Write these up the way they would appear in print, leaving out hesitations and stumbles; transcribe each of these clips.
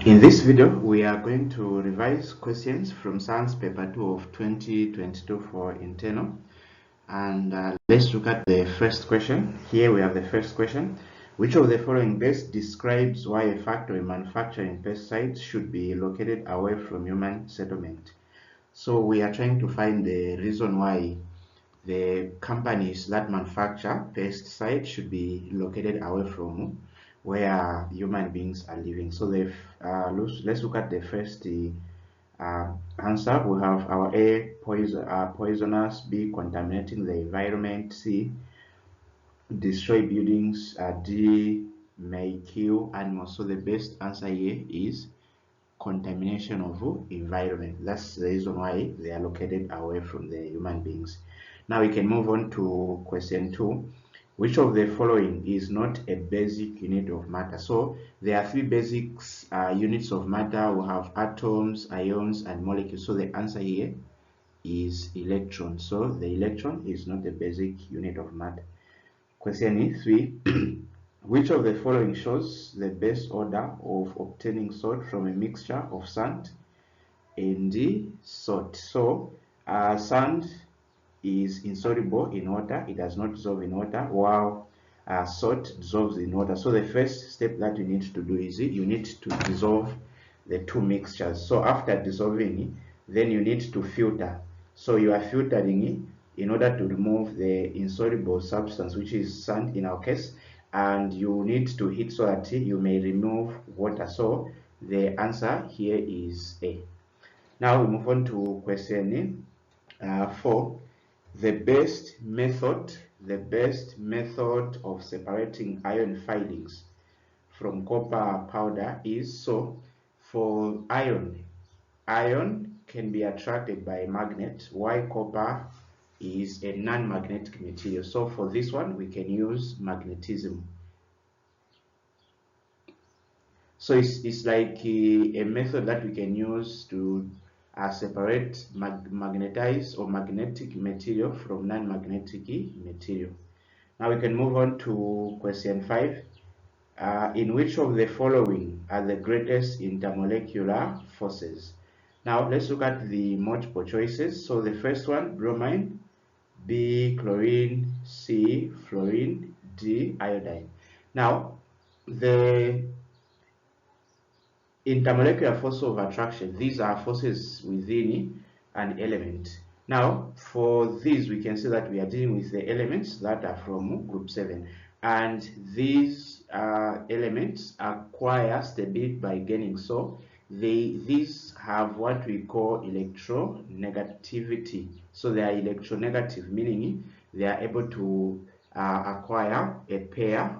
In this video, we are going to revise questions from Science Paper 2 of 2022 for internal. And let's look at the first question. Here we have the first question. Which of the following best describes why a factory manufacturing pesticides should be located away from human settlement? So we are trying to find the reason why the companies that manufacture pesticides should be located away from where human beings are living. So let's look at the first answer. We have our A, poisonous; B, contaminating the environment; C, destroy buildings; D, may kill animals. So the best answer here is contamination of environment. That's the reason why they are located away from the human beings. Now we can move on to question 2. Which of the following is not a basic unit of matter? So there are three basic units of matter. We have atoms, ions, and molecules. So the answer here is electron. So the electron is not a basic unit of matter. Question 3. Which of the following shows the best order of obtaining salt from a mixture of sand and salt? So sand is insoluble in water. It does not dissolve in water, while salt dissolves in water. So the first step that you need to do is you need to dissolve the two mixtures. So after dissolving, then you need to filter. So you are filtering in order to remove the insoluble substance, which is sand in our case, and you need to heat so that you may remove water. So the answer here is A. Now we move on to question 4. The best method of separating iron filings from copper powder is, so for iron can be attracted by a magnet, while copper is a non-magnetic material. So for this one, we can use magnetism. So it's like a method that we can use to separate magnetized or magnetic material from non-magnetic material. Now we can move on to question 5. In which of the following are the greatest intermolecular forces? Now let's look at the multiple choices. So the first one, bromine; B, chlorine; C, fluorine; D, iodine. Now the intermolecular force of attraction, these are forces within an element. Now for these, we can see that we are dealing with the elements that are from group 7, and these elements acquire stability by gaining. So these have what we call electronegativity. So they are electronegative, meaning they are able to acquire a pair,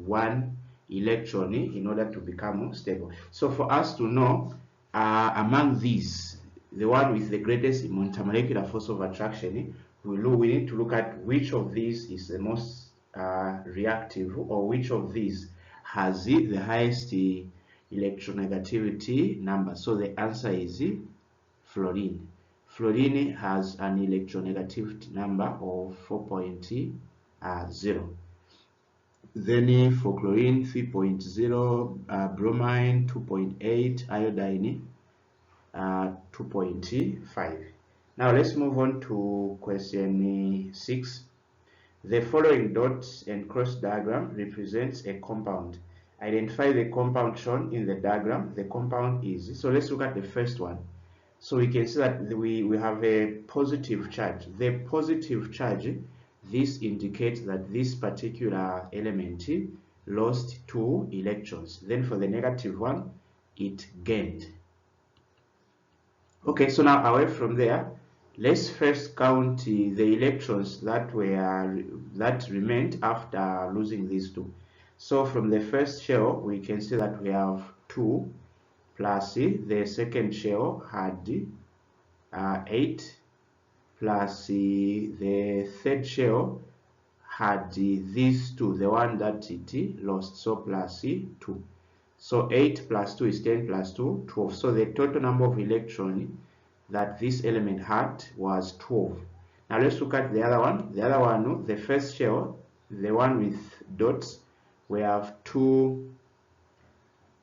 one electron in order to become stable. So for us to know among these, the one with the greatest intermolecular force of attraction, we need to look at which of these is the most reactive, or which of these has the highest electronegativity number. So the answer is fluorine. Fluorine has an electronegativity number of 4.0. Then for chlorine 3.0, bromine 2.8, iodine 2.5. Now let's move on to question 6. The following dots and cross diagram represents a compound. Identify the compound shown in the diagram. The compound is, so let's look at the first one. So we can see that we have a positive charge. The positive charge, this indicates that this particular element lost 2 electrons. Then for the negative one, it gained. Okay, so now away from there, let's first count the electrons that remained after losing these 2. So from the first shell, we can see that we have 2 plus the second shell had 8 plus the third shell had these 2, the one that it lost, so plus 2. So 8 plus 2 is 10 plus 2, 12. So the total number of electrons that this element had was 12. Now let's look at the other one. The other one, the first shell, the one with dots, we have 2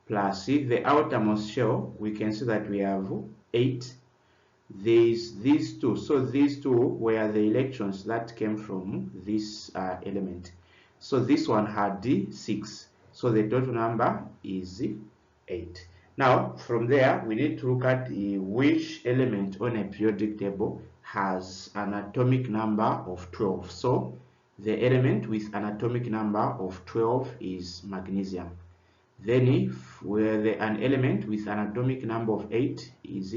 plus the outermost shell, we can see that we have 8. There's these two, so these two were the electrons that came from this element. So this one had 6, so the total number is 8. Now from there we need to look at which element on a periodic table has an atomic number of 12. So the element with an atomic number of 12 is magnesium. Then if an element with an atomic number of 8 is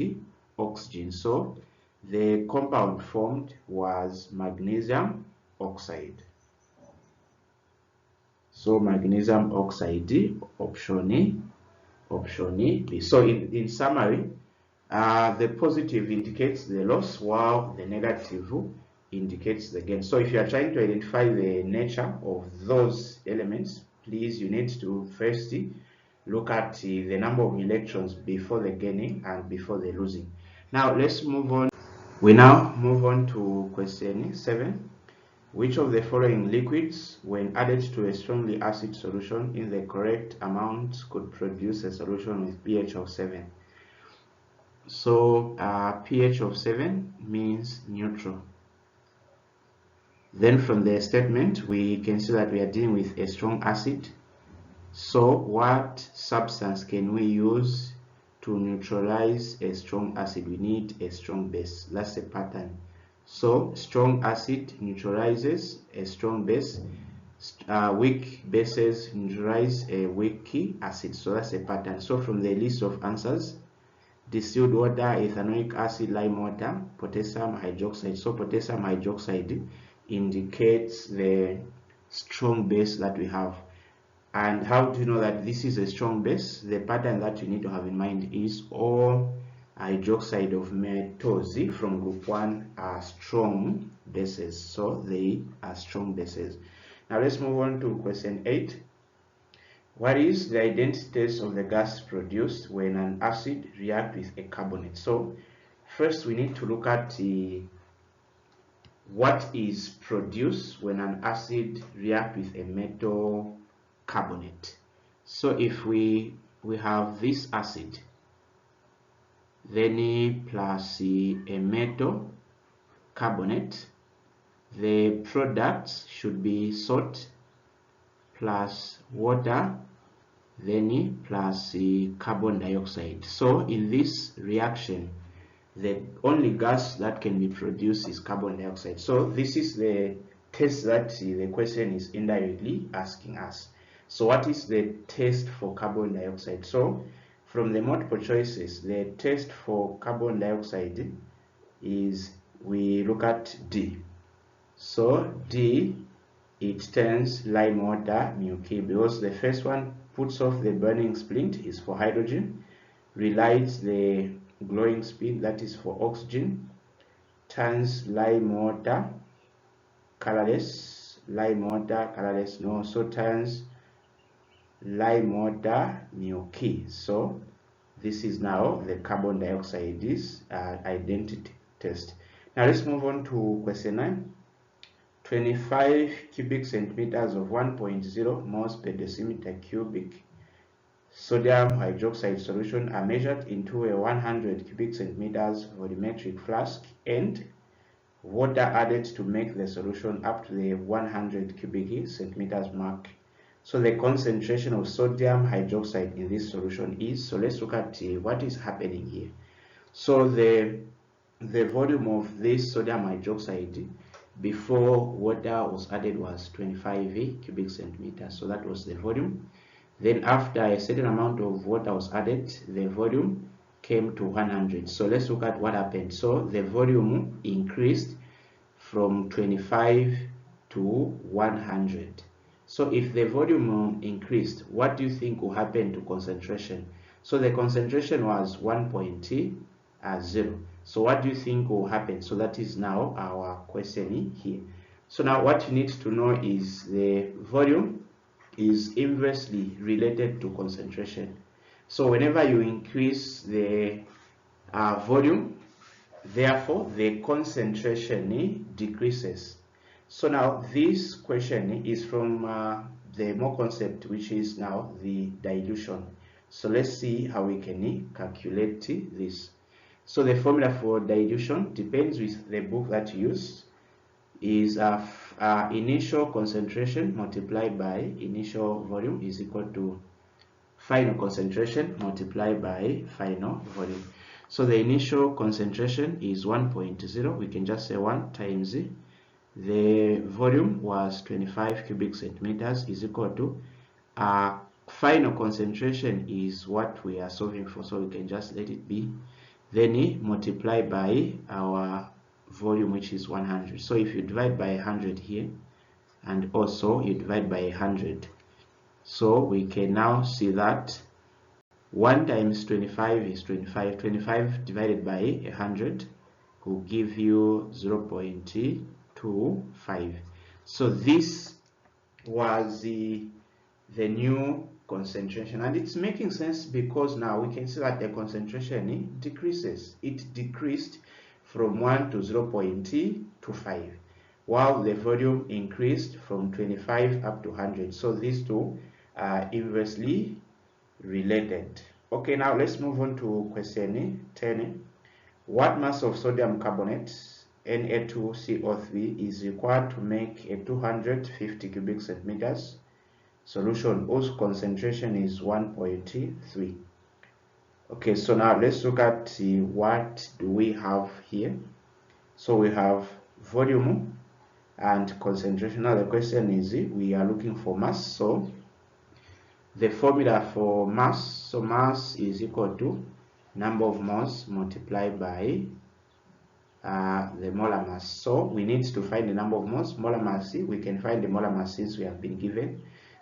oxygen. So the compound formed was magnesium oxide. So magnesium oxide, option B. So in summary, the positive indicates the loss while the negative indicates the gain. So if you are trying to identify the nature of those elements, please, you need to first look at the number of electrons before the gaining and before the losing. Now let's move on. We now move on to question 7. Which of the following liquids, when added to a strongly acid solution in the correct amount, could produce a solution with pH of 7? So pH of 7 means neutral. Then from the statement, we can see that we are dealing with a strong acid. So what substance can we use to neutralize a strong acid? We need a strong base. That's the pattern. So strong acid neutralizes a strong base. Weak bases neutralize a weak acid. So that's a pattern. So from the list of answers, distilled water, ethanoic acid, lime water, potassium hydroxide. So potassium hydroxide indicates the strong base that we have. And how do you know that this is a strong base? The pattern that you need to have in mind is all hydroxide of metals from group 1 are strong bases. So they are strong bases. Now let's move on to question 8. What is the identity test of the gas produced when an acid reacts with a carbonate? So first we need to look at what is produced when an acid reacts with a metal carbonate. So if we have this acid, then plus a metal carbonate, the products should be salt plus water, then plus carbon dioxide. So in this reaction, the only gas that can be produced is carbon dioxide. So this is the test that the question is indirectly asking us. So what is the test for carbon dioxide? So from the multiple choices, the test for carbon dioxide is, we look at D. So D, it turns lime water milky, because the first one puts off the burning splint is for hydrogen, relights the glowing speed, that is for oxygen, turns lime water colorless, no, so turns lime water milky. So this is now the carbon dioxide identity test. Now let's move on to question 9. 25 cubic centimeters of 1.0 moles per decimeter cubic sodium hydroxide solution are measured into a 100 cubic centimeters volumetric flask, and water added to make the solution up to the 100 cubic centimeters mark. So the concentration of sodium hydroxide in this solution is, so let's look at what is happening here. So the volume of this sodium hydroxide before water was added was 25 cubic centimeters. So that was the volume. Then after a certain amount of water was added, the volume came to 100. So let's look at what happened. So the volume increased from 25 to 100. So if the volume increased, what do you think will happen to concentration? So the concentration was 1.0. So what do you think will happen? So that is now our question here. So now what you need to know is the volume is inversely related to concentration. So whenever you increase the volume, therefore the concentration decreases. So now this question is from the more concept, which is now the dilution. So let's see how we can calculate this. So the formula for dilution depends with the book that you use, is initial concentration multiplied by initial volume is equal to final concentration multiplied by final volume. So the initial concentration is 1.0. We can just say 1 times the volume was 25 cubic centimeters is equal to final concentration is what we are solving for, so we can just let it be, then multiply by our volume, which is 100. So if you divide by 100 here and also you divide by 100, so we can now see that 1 times 25 is 25. 25 divided by 100 will give you 0.25. So this was the new concentration, and it's making sense because now we can see that the concentration decreases. It decreased from 1 to 0.25, while the volume increased from 25 up to 100. So these two are inversely related. Okay, now let's move on to question 10. What mass of sodium carbonate Na2CO3 is required to make a 250 cubic centimeters solution whose concentration is 1.3? Okay, so now let's look at what do we have here. So we have volume and concentration. Now the question is, we are looking for mass. So the formula for mass, so mass is equal to number of moles multiplied by the molar mass. So we need to find the number of moles. Molar mass, we can find the molar mass since we have been given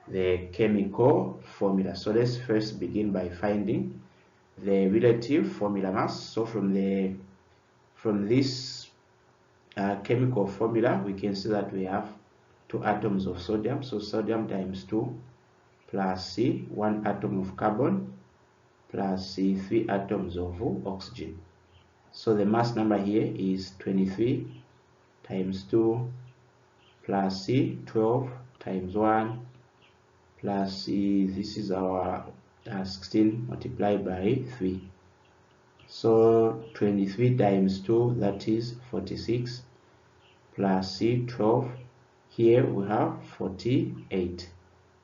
the chemical formula. So let's first begin by finding the relative formula mass. So from this chemical formula, we can see that we have 2 atoms of sodium. So sodium times 2 plus 1 atom of carbon plus 3 atoms of oxygen. So the mass number here is 23 times 2 plus 12 times 1 plus this is our 16 multiplied by 3. So 23 times 2, that is 46, plus 12, here we have 48.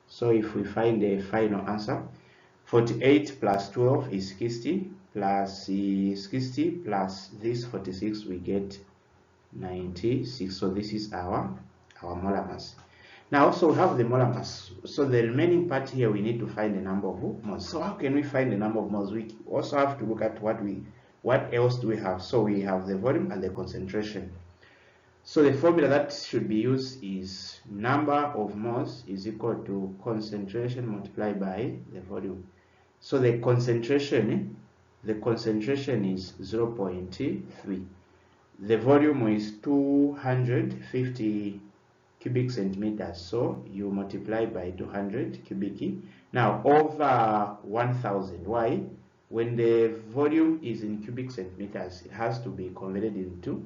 So if we find the final answer, 48 plus 12 is 60, plus 60 plus this 46, we get 96. So this is our molar mass. Now also we have the molar mass. So the remaining part here, we need to find the number of moles. So how can we find the number of moles? We also have to look at what else do we have. So we have the volume and the concentration. So the formula that should be used is number of moles is equal to concentration multiplied by the volume. So the concentration is 0.3. The volume is 250 cubic centimeters. So you multiply by 200 cubic. Now over 1000. Why? When the volume is in cubic centimeters, it has to be converted into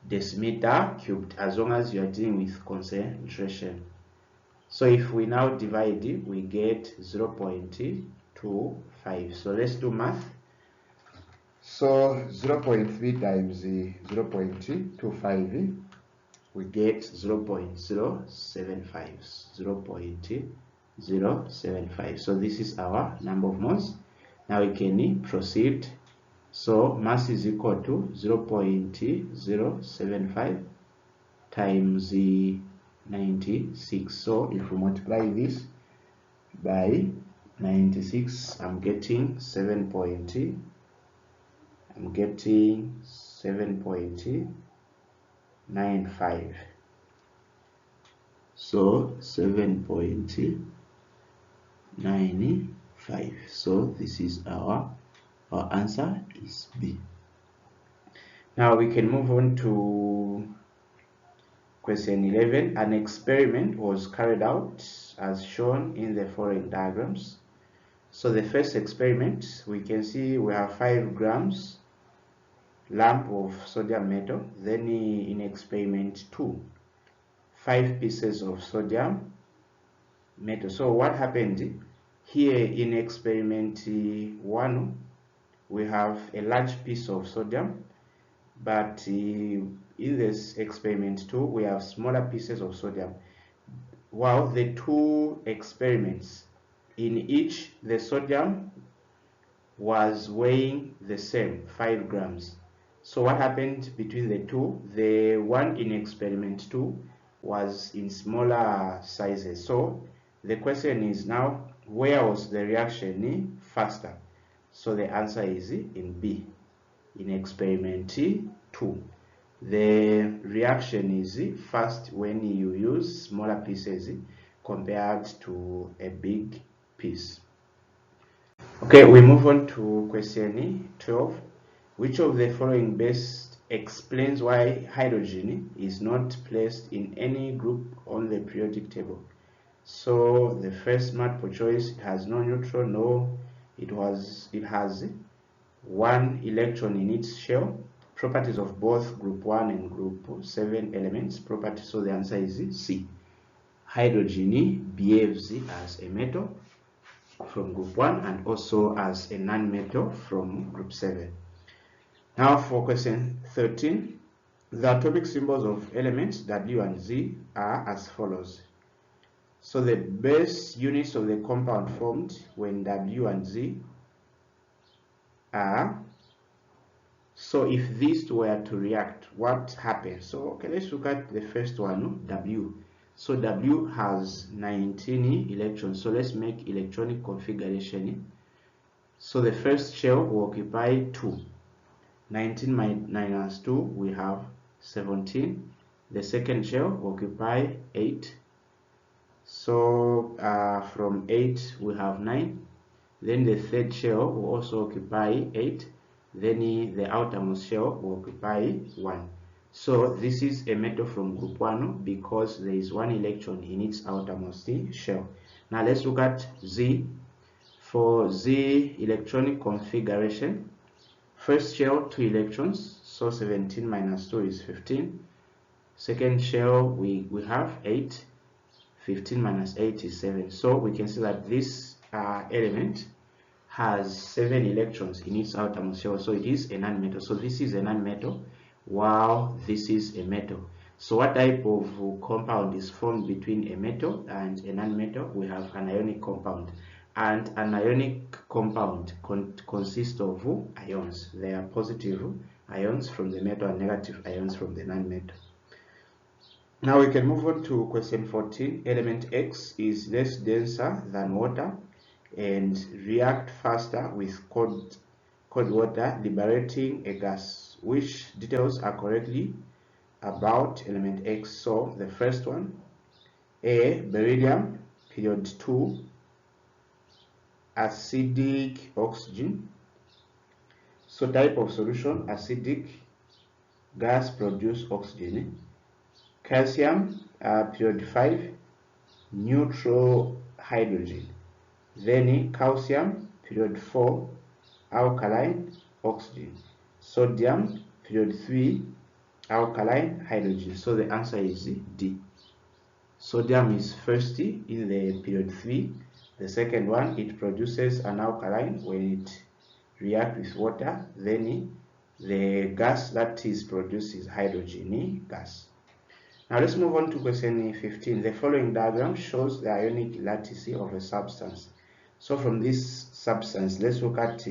decimeter cubed, as long as you are dealing with concentration. So if we now divide, we get 0.25. So let's do math. So 0.3 times 0.25, we get 0.075. 0.075. So this is our number of moles. Now we can proceed. So mass is equal to 0.075 times 96. So if we multiply this by 96, I'm getting 7.95. So 7.95. So this is our answer is B. Now we can move on to question 11. An experiment was carried out as shown in the following diagrams. So the first experiment, we can see we have 5 grams lump of sodium metal. Then in experiment 2, 5 pieces of sodium metal. So what happened? Here in experiment 1, we have a large piece of sodium, but in this experiment 2, we have smaller pieces of sodium. While the two experiments, in each the sodium was weighing the same, 5 grams. So what happened between the two? The one in experiment 2 was in smaller sizes. So the question is now, where was the reaction faster? So the answer is in B, in experiment 2. The reaction is fast when you use smaller pieces compared to a big piece. Okay, we move on to question 12. Which of the following best explains why hydrogen is not placed in any group on the periodic table? So the first multiple choice, it has no neutron, no, it has one electron in its shell. Properties of both group 1 and group 7 elements. Properties, so the answer is C. Hydrogen behaves as a metal from group 1 and also as a non-metal from group 7. Now for question 13, the atomic symbols of elements W and Z are as follows. So the base units of the compound formed when W and Z are, so if these two were to react, what happens? So okay, let's look at the first one, W. So W has 19 electrons. So let's make electronic configuration. So the first shell will occupy 2. 19 minus 2, we have 17. The second shell will occupy 8. So from 8 we have 9. Then the third shell will also occupy 8. Then the outermost shell will occupy 1. So this is a metal from group 1 because there is 1 electron in its outermost shell. Now let's look at Z. For Z electronic configuration, first shell 2 electrons, so 17 minus 2 is 15. Second shell we have 8. 15 minus 8 is 7. So we can see that this element has 7 electrons in its outermost shell, so it is a non-metal. So this is a non-metal while this is a metal. So what type of compound is formed between a metal and a non-metal? We have an ionic compound, and an ionic compound consists of ions. They are positive ions from the metal and negative ions from the non-metal. Now we can move on to question 14. Element X is less denser than water and react faster with cold water, liberating a gas. Which details are correctly about element X? So the first one, A, beryllium, period 2, acidic oxygen. So type of solution, acidic, gas produce oxygen. Calcium, period 5, neutral hydrogen. Then calcium, period 4, alkaline oxygen. Sodium, period 3, alkaline hydrogen. So the answer is D. Sodium is first in the period 3. The second one, it produces an alkaline when it reacts with water. Then the gas that is produced is hydrogen gas. Now let's move on to question 15. The following diagram shows the ionic lattice of a substance. So from this substance, let's look at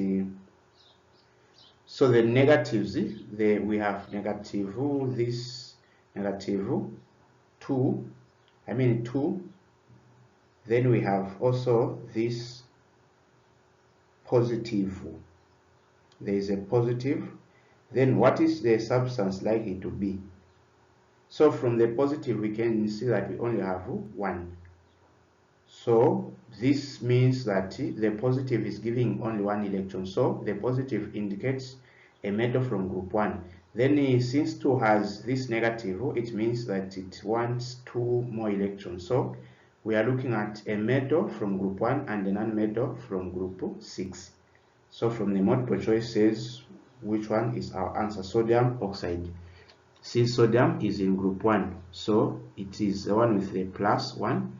so the negatives. We have negative this, negative 2. I mean 2. Then we have also this positive. There is a positive. Then what is the substance likely to be? So from the positive, we can see that we only have 1. So this means that the positive is giving only 1 electron. So the positive indicates a metal from group 1. Then since 2 has this negative, it means that it wants 2 more electrons. So we are looking at a metal from group 1 and a non-metal from group 6. So from the multiple choices, which one is our answer? Sodium oxide. Since sodium is in group 1, so it is the one with the +1,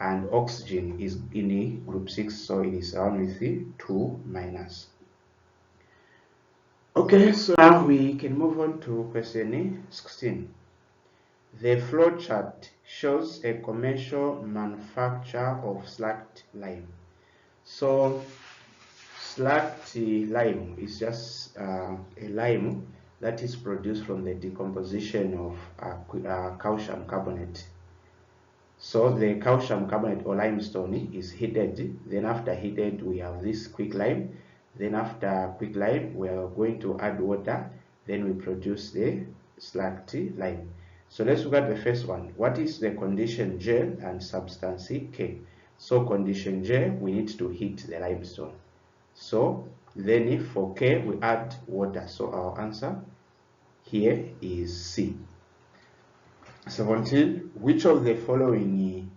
and oxygen is in the group 6, so it is around with the 2 minus. Okay, so now we can move on to question 16. The flow chart shows a commercial manufacture of slacked lime. So slacked lime is just a lime that is produced from the decomposition of calcium carbonate. So the calcium carbonate or limestone is heated. Then after heated, we have this quicklime. Then after quicklime, we are going to add water. Then we produce the slacked lime. So let's look at the first one. What is the condition J and substance K? So condition J, we need to heat the limestone. So then if for K, we add water. So our answer here is C. 17. Which of the following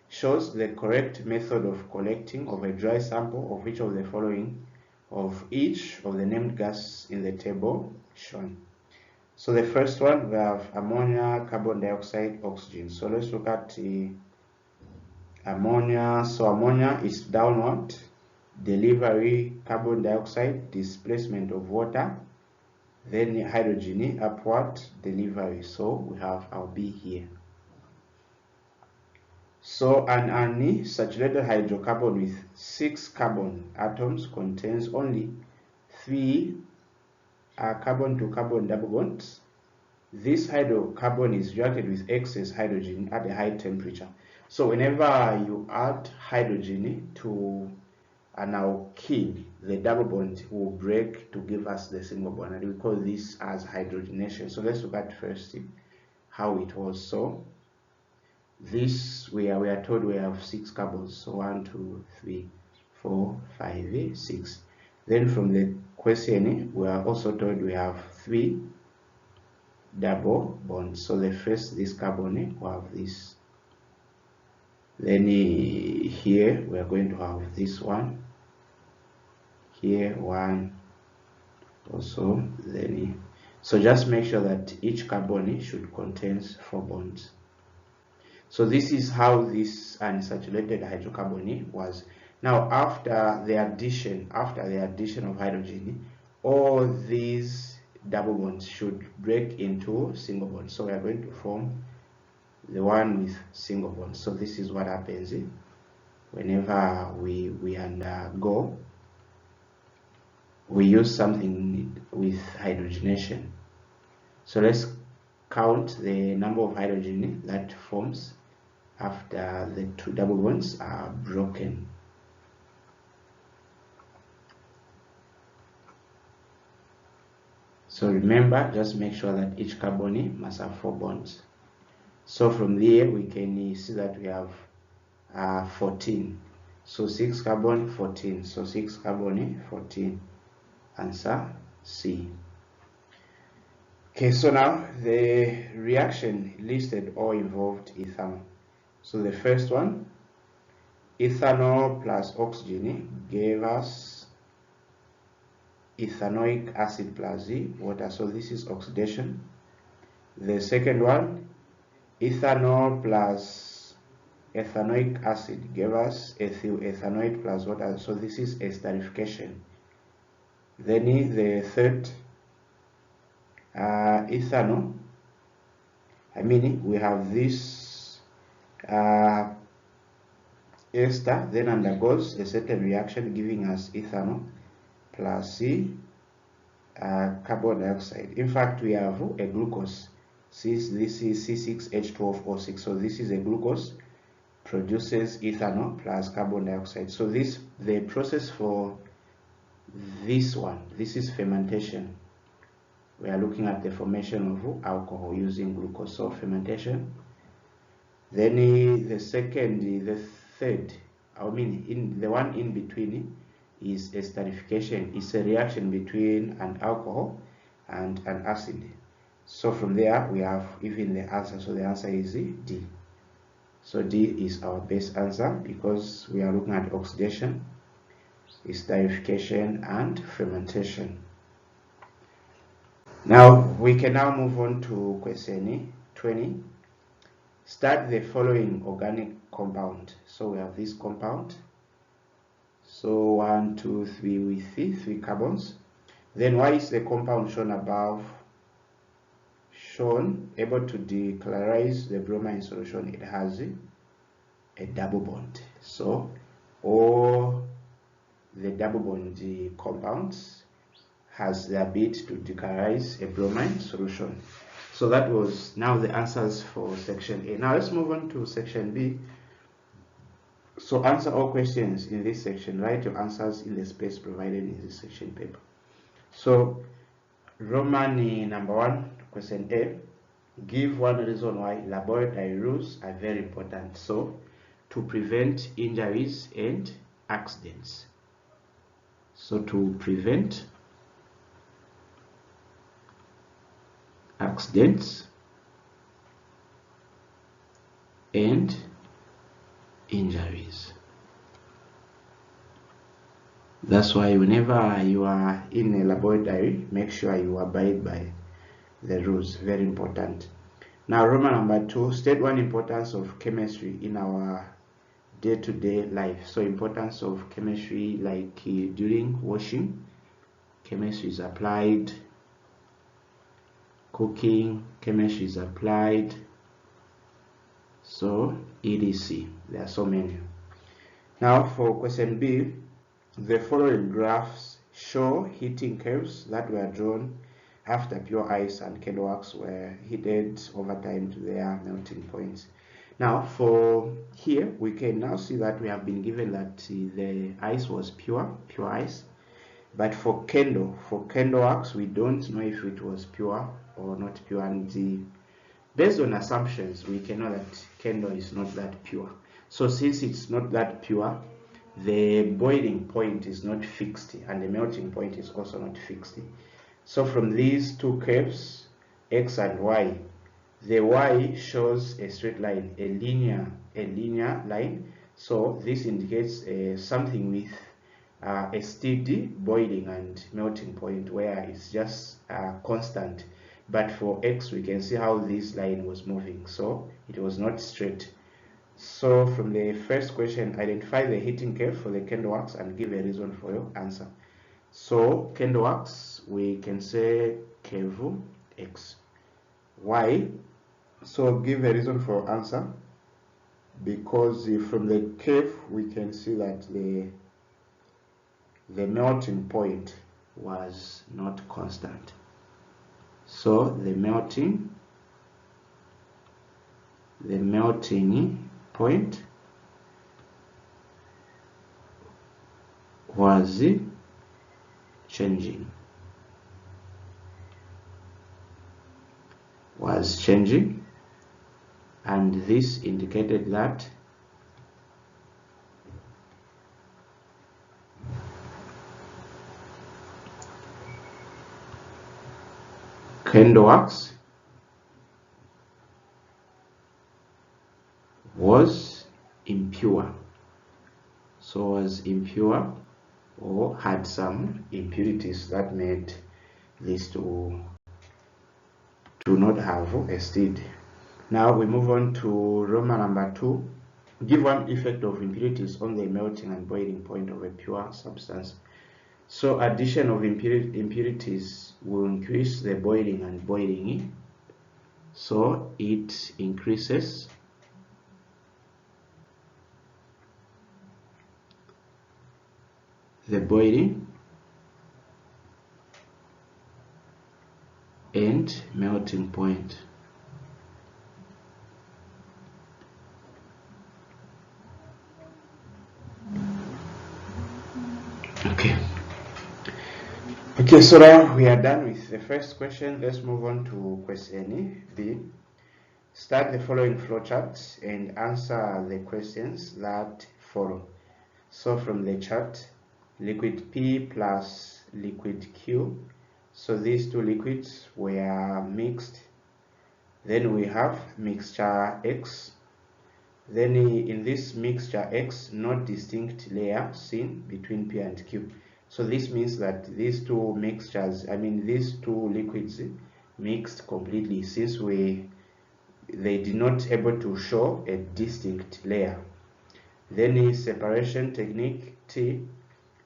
shows the correct method of collecting of a dry sample of which of the following of each of the named gas in the table shown? So the first one, we have ammonia, carbon dioxide, oxygen. So let's look at ammonia. So ammonia is downward delivery, carbon dioxide displacement of water, then hydrogen upward delivery. So we have our B here. So an unsaturated hydrocarbon with 6 carbon atoms contains only 3 carbon to carbon double bonds. This hydrocarbon is reacted with excess hydrogen at a high temperature. So whenever you add hydrogen to an alkene, the double bond will break to give us the single bond, and we call this as hydrogenation. So let's look at first how it was. So this we are told we have 6 carbons. So 1, 2, 3, 4, 5, 6. Then from the question, we are also told we have 3 double bonds. So the first, this carbon, we have this. Then here we are going to have this one. Here one also. Then so just make sure that each carbon should contain 4 bonds. So this is how this unsaturated hydrocarbon was. Now after the addition of hydrogen, all these double bonds should break into single bonds. So we are going to form the one with single bonds. So this is what happens whenever we undergo, we use something with hydrogenation. So let's count the number of hydrogen that forms after the 2 double bonds are broken. So remember, just make sure that each carbon must have 4 bonds. So from there we can see that we have 14. So 6 carbon, 14. So 6 carbon, 14. Answer C. Okay, so now the reaction listed all involved ethanol. So the first one, ethanol plus oxygen gave us ethanoic acid plus water. So this is oxidation. The second one, ethanol plus ethanoic acid gave us ethyl ethanoate plus water. So this is esterification. Then the third, ethanol, we have this ester then undergoes a certain reaction giving us ethanol plus carbon dioxide. In fact, we have a glucose. Since this is C6H12O6, so this is a glucose, produces ethanol plus carbon dioxide. So the process for this one, this is fermentation. We are looking at the formation of alcohol using glucose. So fermentation. Then the third, the one in between is esterification. It's a reaction between an alcohol and an acid. So from there we have even the answer. So the answer is D. So D is our best answer because we are looking at oxidation, esterification, and fermentation. Now we can move on to question 20. Start the following organic compound. So we have this compound. So 1, 2, 3 with 3 carbons. Then why is the compound shown above shown able to dechlorize the bromine solution? It has a double bond. So all the double bond compounds has the ability to dechlorize a bromine solution. So that was now the answers for section A. Now let's move on to section B. So answer all questions in this section. Write your answers in the space provided in this section paper. So Roman number 1, question A. Give one reason why laboratory rules are very important. So to prevent injuries and accidents. So to prevent accidents and injuries. That's why whenever you are in a laboratory, make sure you abide by the rules. Very important. Now Roman number 2, state one importance of chemistry in our day-to-day life. So importance of chemistry, like during washing, chemistry is applied. Cooking, chemistry is applied. So etc. There are so many. Now for question B, the following graphs show heating curves that were drawn after pure ice and candle wax were heated over time to their melting points. Now for here we can now see that we have been given that the ice was pure ice, but for candle wax we don't know if it was pure or not pure, and based on assumptions we can know that candle is not that pure. So since it's not that pure, the boiling point is not fixed and the melting point is also not fixed. So from these two curves, x and y, the y shows a straight line, a linear line. So this indicates something with a steady boiling and melting point where it's just constant. But for x, we can see how this line was moving, so it was not straight. So from the first question, identify the heating curve for the candle wax and give a reason for your answer. So candle wax, we can say curve x. Why? So give a reason for answer, because from the curve we can see that the melting point was not constant. So the melting point was changing, and this indicated that candle wax was impure. So was impure or had some impurities that made this to not have a steady. Now we move on to Roman number 2. Give one effect of impurities on the melting and boiling point of a pure substance. So addition of impurities will increase the boiling and boiling. So it increases the boiling and melting point. Okay, so now we are done with the first question. Let's move on to question B. Start the following flowcharts and answer the questions that follow. So from the chart, liquid P plus liquid Q. So these two liquids were mixed. Then we have mixture X. Then in this mixture X, no distinct layer seen between P and Q. So this means that these two mixtures, these two liquids mixed completely, since we they did not able to show a distinct layer. Then is separation technique T.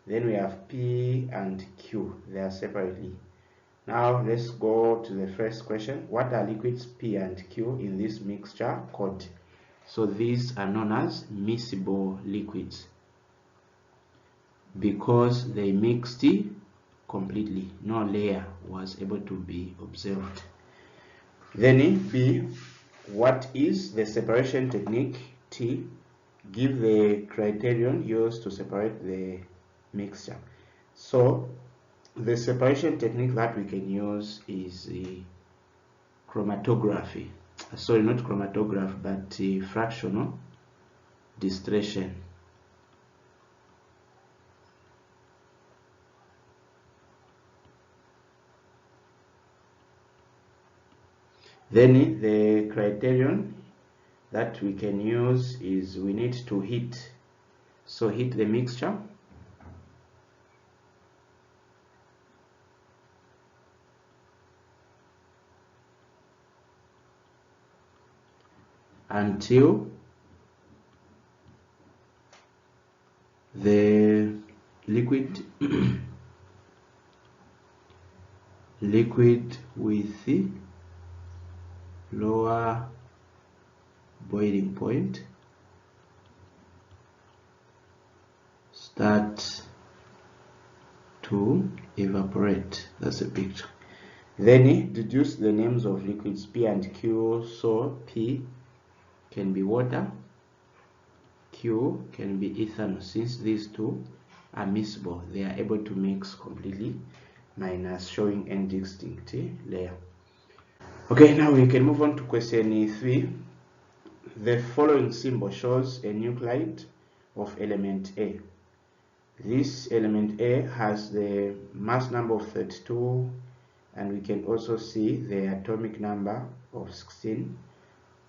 Then we have P and Q. They are separately. Now let's go to the first question. What are liquids P and Q in this mixture called? So these are known as miscible liquids because they mixed completely. No layer was able to be observed. Then B, what is the separation technique T? Give the criterion used to separate the mixture. So the separation technique that we can use is chromatography. Sorry, not chromatography, but fractional distillation. Then the criterion that we can use is we need to heat. So heat the mixture until the liquid with the lower boiling point start to evaporate. That's a picture. Then deduce the names of liquids P and Q. So P can be water, Q can be ethanol. Since these two are miscible, they are able to mix completely, minus showing a distinct layer. Okay, now we can move on to question 3. The following symbol shows a nuclide of element A. This element A has the mass number of 32, and we can also see the atomic number of 16.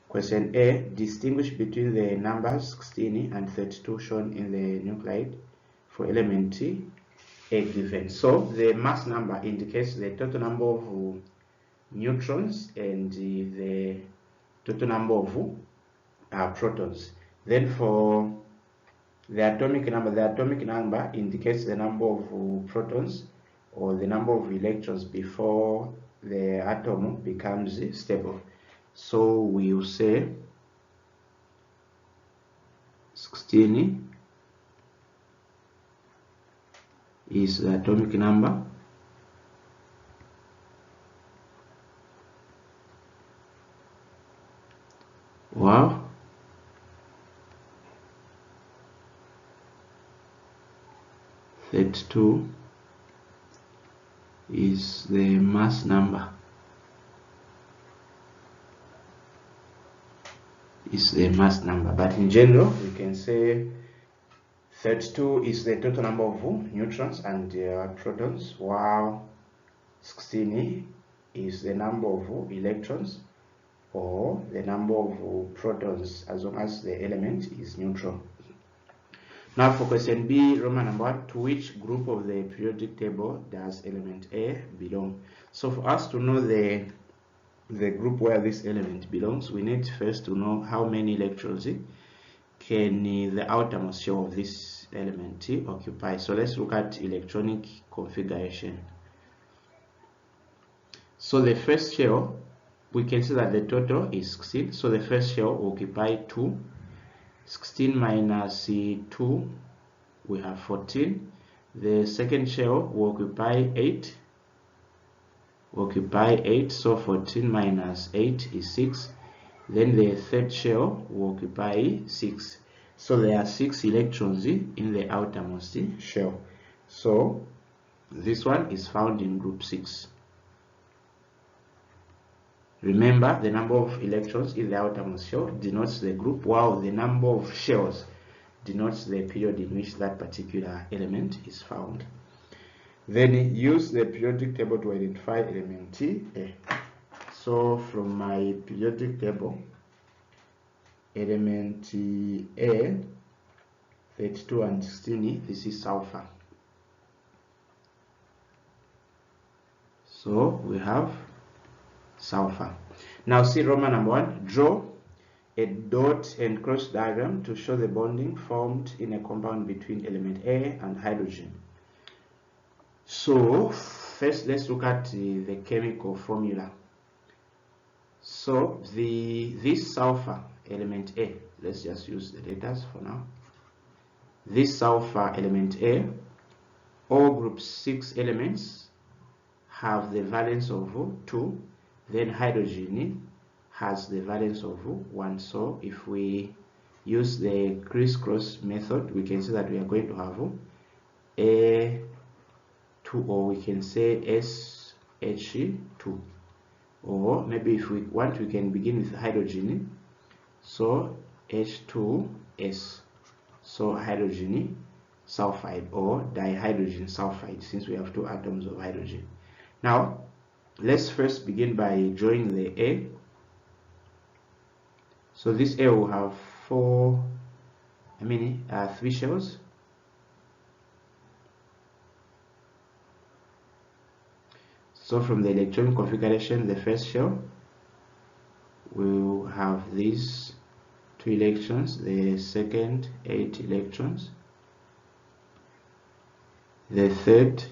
Question A, distinguish between the numbers 16 and 32 shown in the nuclide for element A given. So the mass number indicates the total number of neutrons and the total number of protons. Then for the atomic number indicates the number of protons or the number of electrons before the atom becomes stable. So we will say 16 is the atomic number. Wow. That 2 is the mass number. But in general we can say 32 is the total number of neutrons and protons, while 16 is the number of electrons or the number of protons as long as the element is neutral. Now for question B, Roman number 1, to which group of the periodic table does element A belong? So for us to know the group where this element belongs, we need first to know how many electrons can the outermost shell of this element occupy. So let's look at electronic configuration. So the first shell, we can see that the total is 16. So the first shell will occupy 2. 16 minus 2, we have 14. The second shell will occupy 8. So 14 minus 8 is 6. Then the third shell will occupy 6. So there are 6 electrons in the outermost shell. So this one is found in group 6. Remember, the number of electrons in the outermost shell denotes the group, while the number of shells denotes the period in which that particular element is found. Then use the periodic table to identify element A. So from my periodic table, element A, 32 and 16, this is sulfur. So we have sulfur. Now see Roman number 1, draw a dot and cross diagram to show the bonding formed in a compound between element A and hydrogen. So first let's look at the chemical formula. So this sulfur element A, let's just use the letters for now. This sulfur element A, all group 6 elements have the valence of 2, then hydrogen has the valence of 1. So if we use the crisscross method, we can say that we are going to have A2, or we can say SH2. Or maybe if we want, we can begin with hydrogen. So H2S. So hydrogen sulfide or dihydrogen sulfide, since we have 2 atoms of hydrogen. Now let's first begin by drawing the A. So this A will have 3 shells. So from the electron configuration, the first shell will have these 2 electrons, the second 8 electrons, the third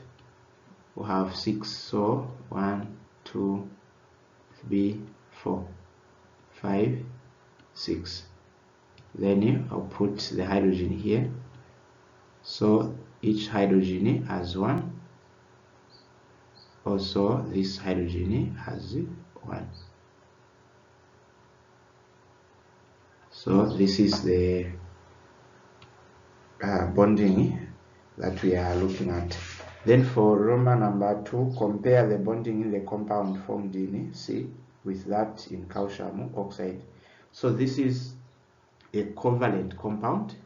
will have 6. So 1, 2, 3, 4, 5, 6. Then I'll put the hydrogen here. So each hydrogen has 1. Also this hydrogen has 1. So this is the bonding that we are looking at. Then for Roman number 2, compare the bonding in the compound formed in C with that in calcium oxide. So this is a covalent compound.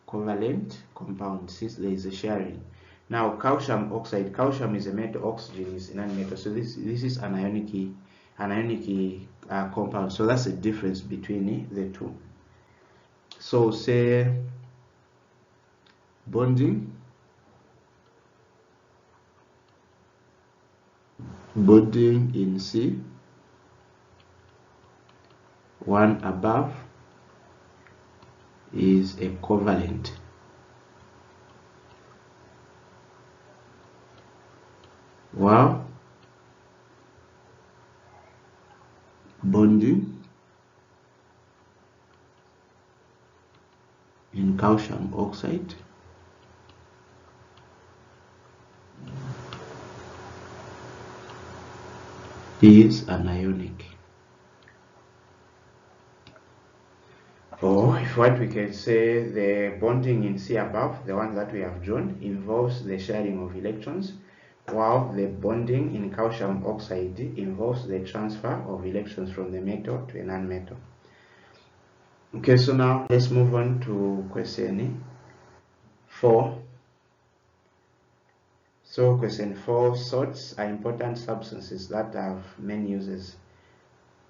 Covalent compound, since there is a sharing. Now calcium oxide, calcium is a metal, oxygen is a non-metal. So this is an ionic compound. So that's the difference between the two. So say bonding in C, one above is a covalent, while bonding in calcium oxide is an ionic. Or if what we can say, the bonding in C above, the one that we have drawn, involves the sharing of electrons, while the bonding in calcium oxide involves the transfer of electrons from the metal to a non-metal. Okay, so now let's move on to question 4. So question 4, salts are important substances that have many uses.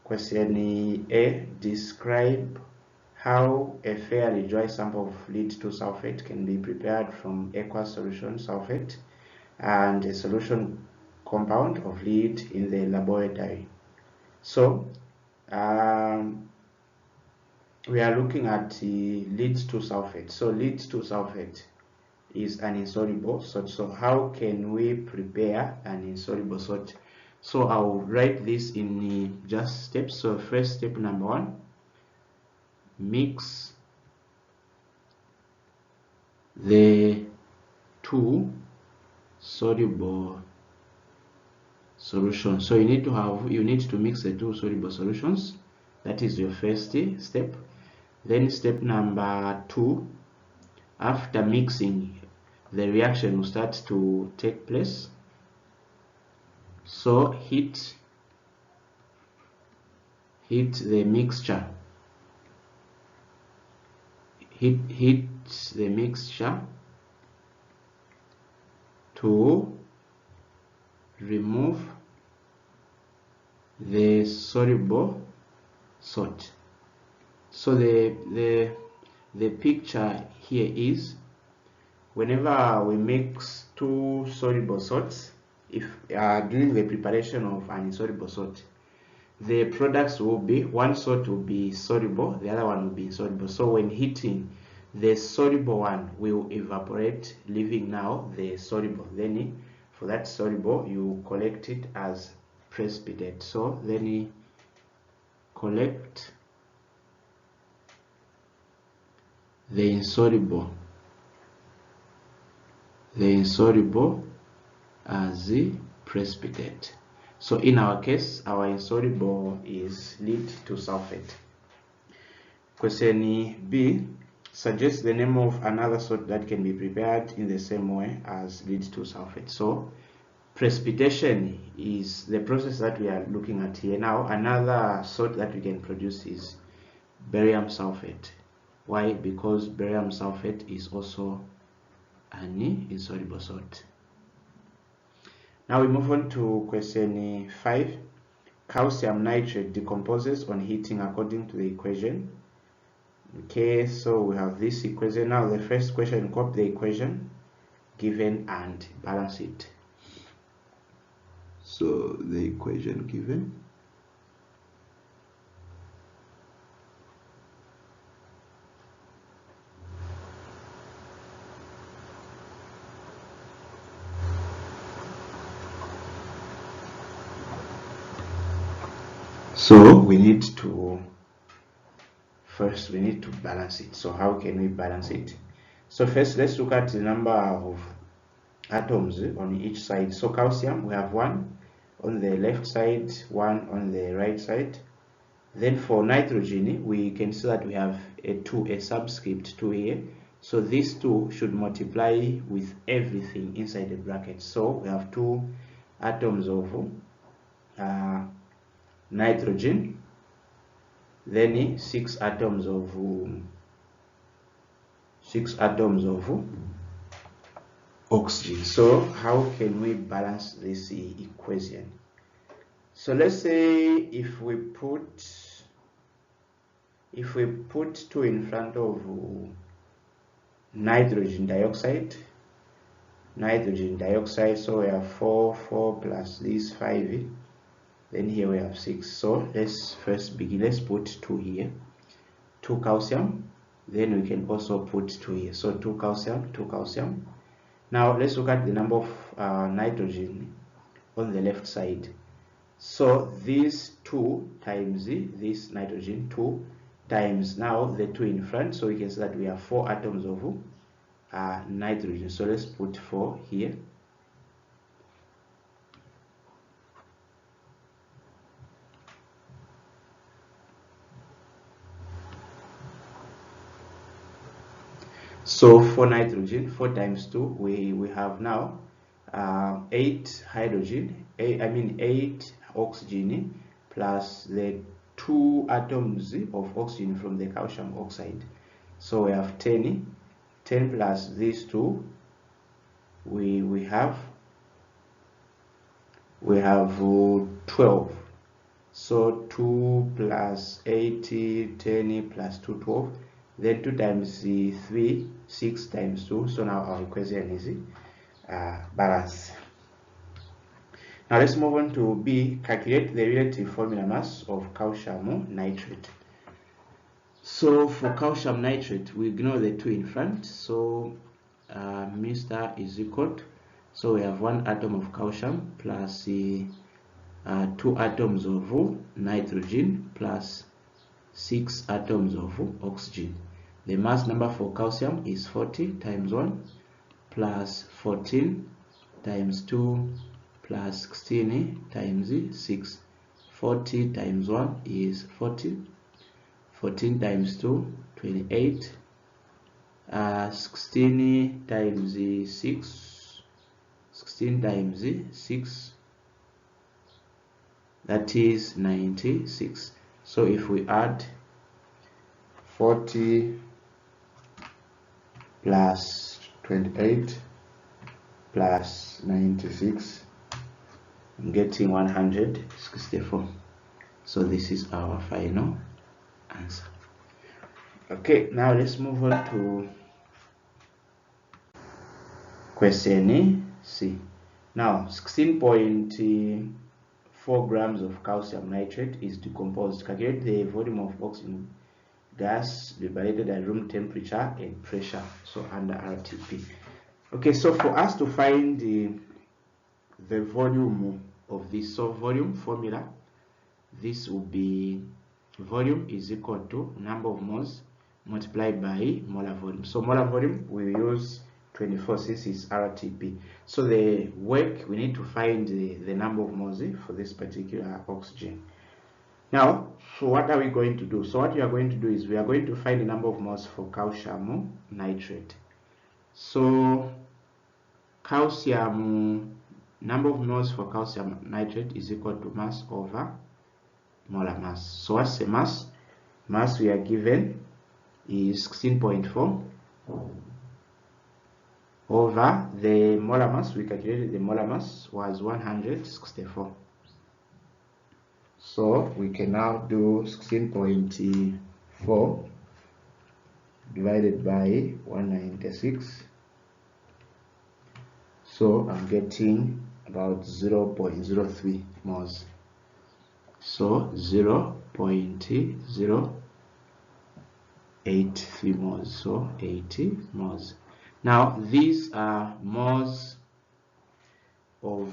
Question A, describe how a fairly dry sample of lead 2 sulfate can be prepared from aqueous solution sulfate and a solution compound of lead in the laboratory. So we are looking at lead 2 sulfate. So lead 2 sulfate is an insoluble salt. So how can we prepare an insoluble salt? So I'll write this in just steps. So first, step number 1, mix the 2 soluble solutions. So you need to mix the 2 soluble solutions. That is your first step. Then step number 2, after mixing, the reaction will start to take place. So heat the mixture. Heat the mixture to remove the soluble salt. So the picture here is, whenever we mix 2 soluble salts, if during the preparation of an insoluble salt, the products will be, one salt will be soluble, the other one will be insoluble. So when heating, the soluble one will evaporate, leaving now the soluble. Then for that soluble, you collect it as precipitate. So then you collect the insoluble as the precipitate. So in our case, our insoluble is lead to sulfate. Question B, suggest the name of another salt that can be prepared in the same way as lead to sulfate. So precipitation is the process that we are looking at here. Now another salt that we can produce is barium sulfate. Why? Because barium sulfate is also an insoluble salt. Now we move on to question 5. Calcium nitrate decomposes on heating according to the equation. Okay, so we have this equation. Now the first question, copy the equation given and balance it. So the equation given. So we need to balance it. So how can we balance it? So first let's look at the number of atoms on each side. So calcium, we have 1 on the left side, 1 on the right side. Then for nitrogen, we can see that we have a subscript 2 here. So these 2 should multiply with everything inside the bracket. So we have 2 atoms of nitrogen, then 6 atoms of oxygen. So how can we balance this equation? So let's say if we put 2 in front of nitrogen dioxide, so we have 4 plus this 5, then here we have 6. So let's first begin. Let's put 2 here, 2 calcium, then we can also put 2 here. So 2 calcium. Now let's look at the number of nitrogen on the left side. So these 2 times this nitrogen, 2 times now the 2 in front. So we can see that we have 4 atoms of nitrogen. So let's put 4 here. So for nitrogen, 4 times 2, we have now 8 hydrogen, 8 oxygen plus the 2 atoms of oxygen from the calcium oxide. So we have 10 plus these 2, we have 12. So 2 plus 8, 10 plus 2, 12. Then 2 times 3, 6 times 2. So now our equation is balanced. Now let's move on to B. Calculate the relative formula mass of calcium nitrate. So for calcium nitrate, we ignore the 2 in front. So Mr. is equal to, so we have 1 atom of calcium plus 2 atoms of nitrogen plus 6 atoms of oxygen. The mass number for calcium is 40 times 1 plus 14 times 2 plus 16 times 6. 40 times 1 is 40. 14 times 2, 28. 16 times 6. 16 times 6. That is 96. So if we add 40 plus 28 plus 96, I'm getting 164. So this is our final answer. Okay, now let's move on to question C. Now 16.5 4 grams of calcium nitrate is decomposed. Calculate the volume of oxygen gas liberated at room temperature and pressure, so under RTP. Okay, so for us to find the volume of this, so volume formula, this will be volume is equal to number of moles multiplied by molar volume. So molar volume we use 24 since it's RTP. So the work, we need to find the number of moles for this particular oxygen. Now, so what are we going to do? So what we are going to do is we are going to find the number of moles for calcium nitrate. So calcium, number of moles for calcium nitrate is equal to mass over molar mass. So what's the mass? Mass we are given is 16.4 over the molar mass. We calculated the molar mass was 164. So we can now do 16.4 divided by 196. So I'm getting about 0.03 moles. So 0.083 moles. So 80 moles. Now these are moles of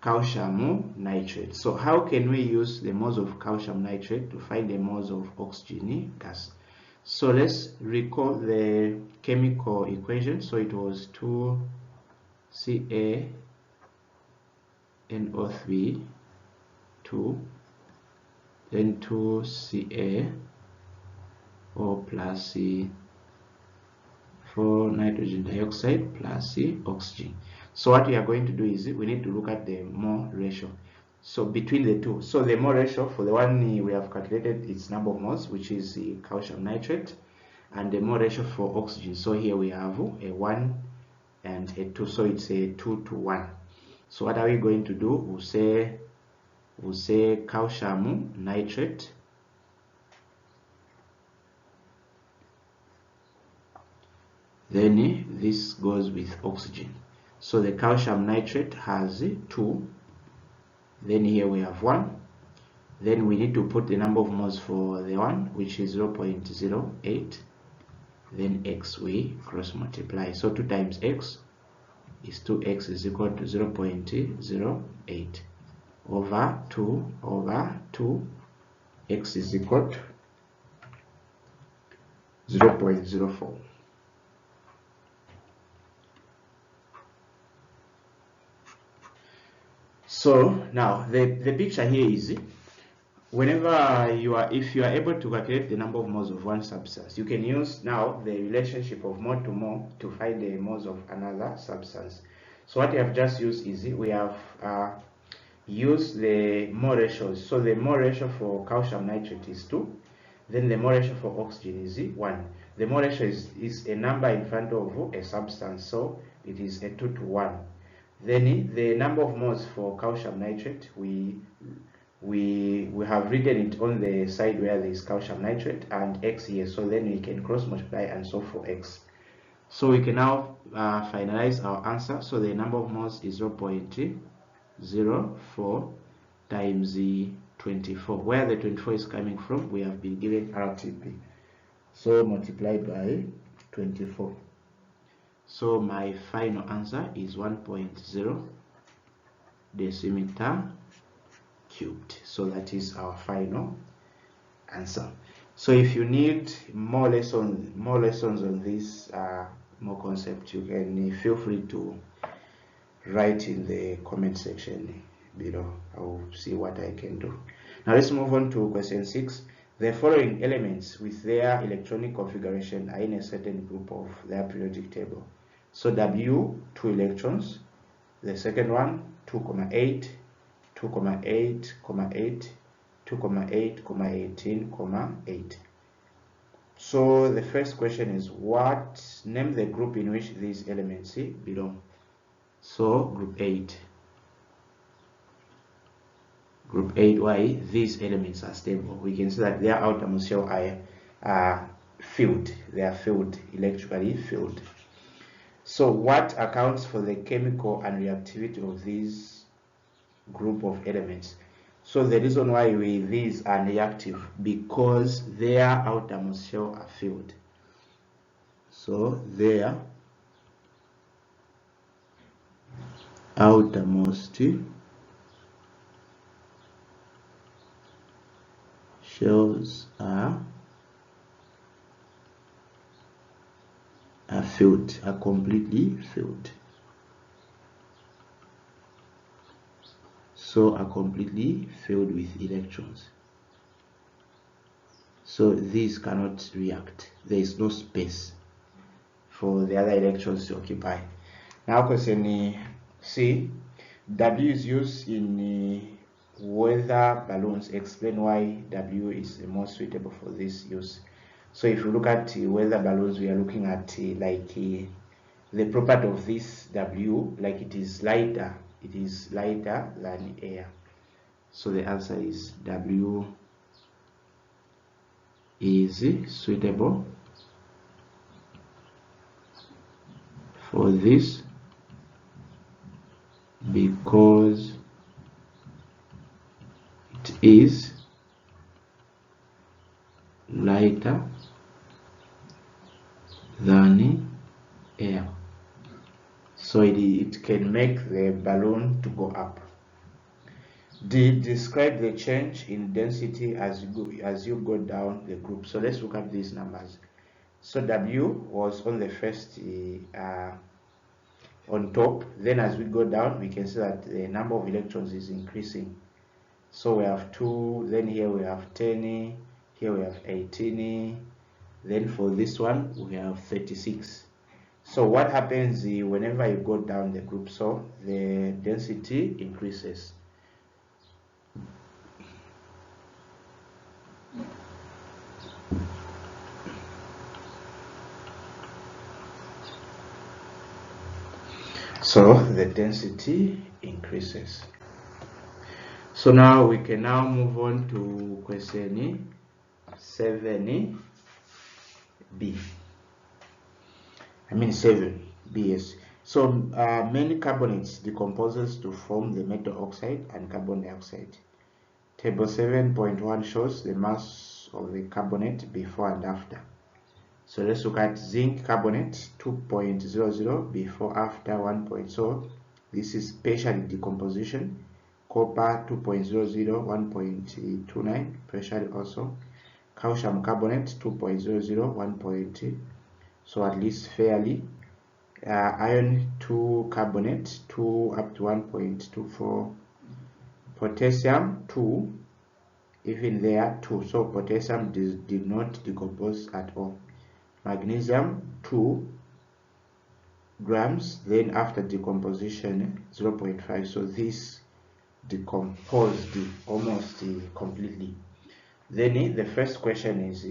calcium nitrate. So how can we use the moles of calcium nitrate to find the moles of oxygen gas? So let's recall the chemical equation. So it was 2CaNO3 2, then 2CaO plus 4 nitrogen dioxide plus oxygen. So what we are going to do is we need to look at the mole ratio. So between the two, so the mole ratio for the one we have calculated its number of moles, which is the calcium nitrate, and the mole ratio for oxygen. So here we have a 1 and a 2, so it's a 2 to 1. So what are we going to do? We'll say calcium nitrate then this goes with oxygen. So the calcium nitrate has 2, then here we have 1, then we need to put the number of moles for the 1, which is 0.08, then x we cross multiply. So 2 times x is 2x is equal to 0.08 over 2 x is equal to 0.04. So now the picture here is whenever if you are able to calculate the number of moles of one substance, you can use now the relationship of mole to mole to find the moles of another substance. So what we have just used is we have used the mole ratios. So the mole ratio for calcium nitrate is 2, then the mole ratio for oxygen is 1. The mole ratio is a number in front of a substance, so it is a 2 to 1. Then the number of moles for calcium nitrate, we have written it on the side where there is calcium nitrate and x here, so then we can cross multiply and solve for x. So we can now finalize our answer. So the number of moles is 0.04 times the 24. Where the 24 is coming from, we have been given RTP. So multiplied by 24. So my final answer is 1.0 decimeter cubed. So that is our final answer. So if you need more lessons on this more concept, you can feel free to write in the comment section below. I will see what I can do. Now let's move on to question 6. The following elements with their electronic configuration are in a certain group of their periodic table. So W, 2 electrons. The second one, 2,8, 2,8, 8, 2,8, 18, 8. So the first question is name the group in which these elements belong. So group 8. Group 8, why? These elements are stable. We can see that their outermost shell are filled. They are filled, electrically filled. So what accounts for the chemical unreactivity of these group of elements. So the reason why these are reactive, because their outermost shell are filled. So their outermost shells are filled, are completely filled. So are completely filled with electrons. So these cannot react. There is no space for the other electrons to occupy. Now question C. W is used in weather balloons. Explain why W is the most suitable for this use. So if you look at weather balloons, we are looking at the property of this W, like it is lighter than air. So the answer is W is suitable for this because it is lighter than air. So it can make the balloon to go up. D. Describe the change in density as you go down the group. So let's look at these numbers. So W was on the first on top. Then as we go down, we can see that the number of electrons is increasing. So we have 2, then here we have 10, here we have 18, then for this one we have 36. So what happens whenever you go down the group? So the density increases. So the density increases. So now we can now move on to question 7B. 7B, yes. So many carbonates decomposes to form the metal oxide and carbon dioxide. Table 7.1 shows the mass of the carbonate before and after. So let's look at zinc carbonate 2.00 before after 1. So this is partial decomposition. Copper 2.00 1.29 partial also. Calcium carbonate 2.00 1. So at least fairly. Iron 2 carbonate 2 up to 1.24. Potassium 2, even there 2. So potassium did not decompose at all. Magnesium 2 grams, then after decomposition 0.5. So this decomposed almost completely. Then the first question is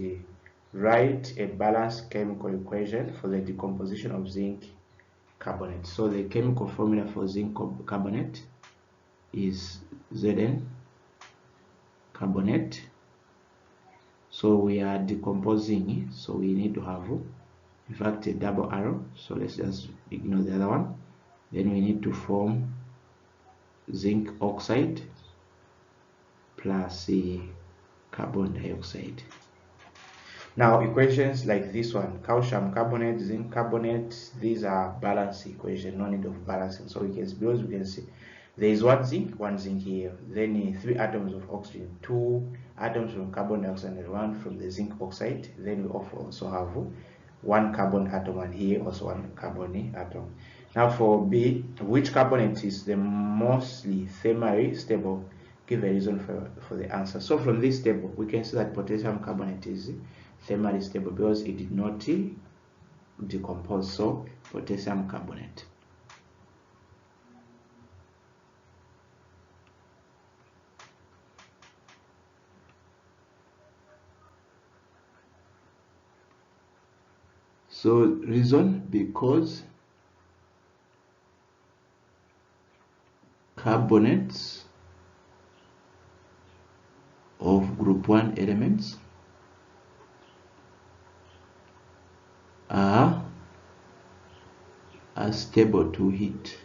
write a balanced chemical equation for the decomposition of zinc carbonate. So the chemical formula for zinc carbonate is Zn carbonate. So we are decomposing, so we need to have in fact a double arrow. So let's just ignore the other one. Then we need to form zinc oxide plus carbon dioxide. Now equations like this one, calcium carbonate, zinc carbonate, these are balanced equations, no need of balancing. So we can see there is one zinc here, then 3 atoms of oxygen, 2 atoms from carbon dioxide and 1 from the zinc oxide. Then we also have 1 carbon atom, and here also 1 carbon atom. Now for B, which carbonate is the mostly thermally stable? Give a reason for the answer. So from this table we can see that potassium carbonate is thermally stable because it did not decompose. So potassium carbonate. So reason, because carbonates of group 1 elements are stable to heat.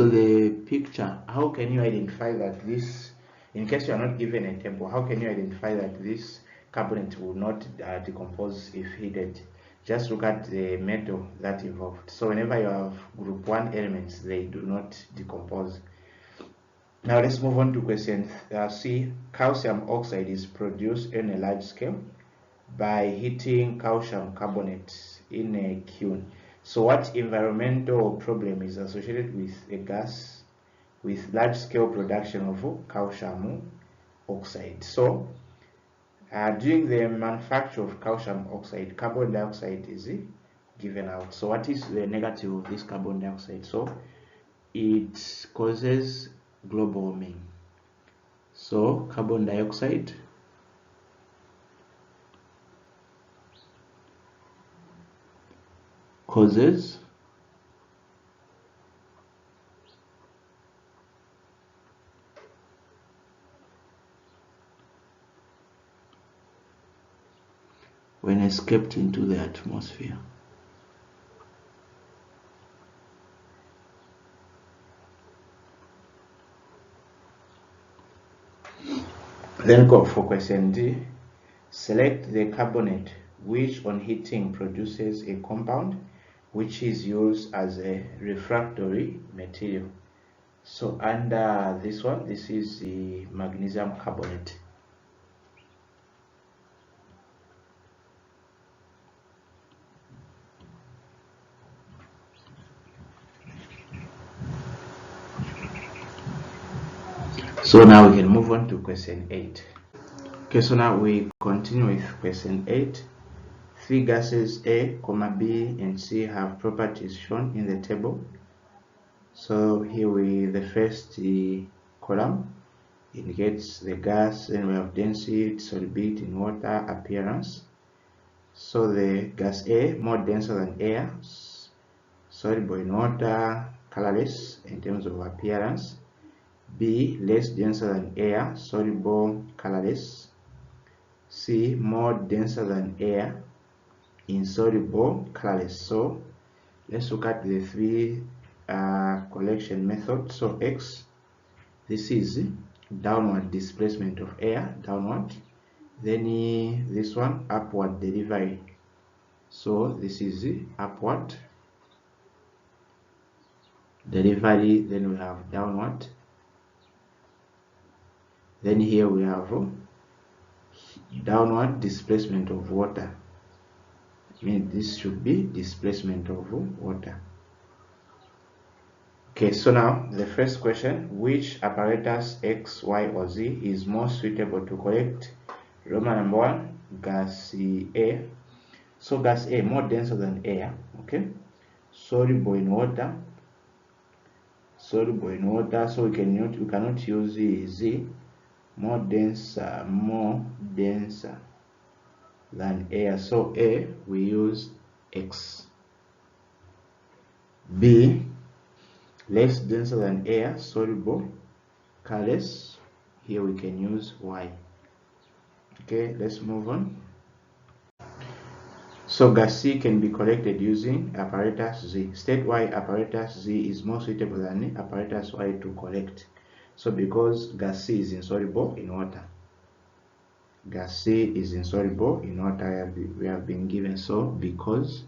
So the picture, how can you identify that this, in case you are not given a table, how can you identify that this carbonate will not decompose if heated? Just look at the metal that involved. So whenever you have group 1 elements, they do not decompose. Now let's move on to question C. Calcium oxide is produced on a large scale by heating calcium carbonate in a kiln. So what environmental problem is associated with a gas with large scale production of calcium oxide? So during the manufacture of calcium oxide, carbon dioxide is given out. So what is the negative of this carbon dioxide? So it causes global warming. So carbon dioxide causes when escaped into the atmosphere. Then go for question D. Select the carbonate which on heating produces a compound which is used as a refractory material. So under this one, this is the magnesium carbonate. So now we can move on to question 8. Okay, so now we continue with question 8. Three gases A, B, and C have properties shown in the table. So here the first column indicates the gas, and we have density, solubility in water, appearance. So the gas A, more denser than air, soluble in water, colorless in terms of appearance. B, less denser than air, soluble, colorless. C, more denser than air, insoluble, colorless. So let's look at the three collection methods. So X, this is downward displacement of air, downward. Then this one, upward delivery. So this is upward delivery. Then we have downward. Then here we have downward displacement of water. I mean, this should be displacement of water. Okay, so now the first question, which apparatus X, Y, or Z is more suitable to collect Roman number 1, gas A. So gas A, more denser than air, okay? Soluble in water. Soluble in water, so we cannot use Z. More denser than air. So A, we use X. B, less denser than air, soluble, colorless. Here we can use Y. Okay, let's move on. So gas C can be collected using apparatus Z. State why apparatus Z is more suitable than apparatus Y to collect. So because gas C is insoluble in water. Gas C is insoluble in water, we have been given. So because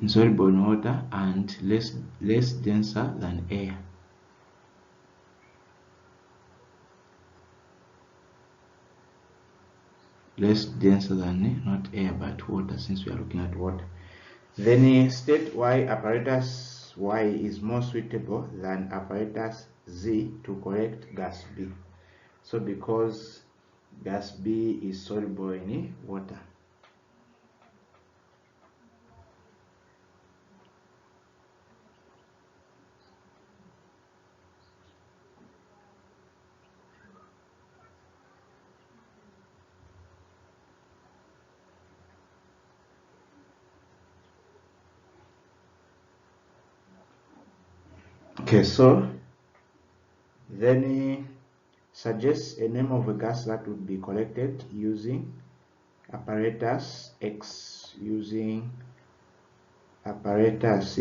insoluble in water and less denser than air. Less denser than not air but water, since we are looking at water. Then state why apparatus Y is more suitable than apparatus Z to collect gas B. So because gas B is soluble in water. Okay, so then he suggests a name of a gas that would be collected using apparatus X, using apparatus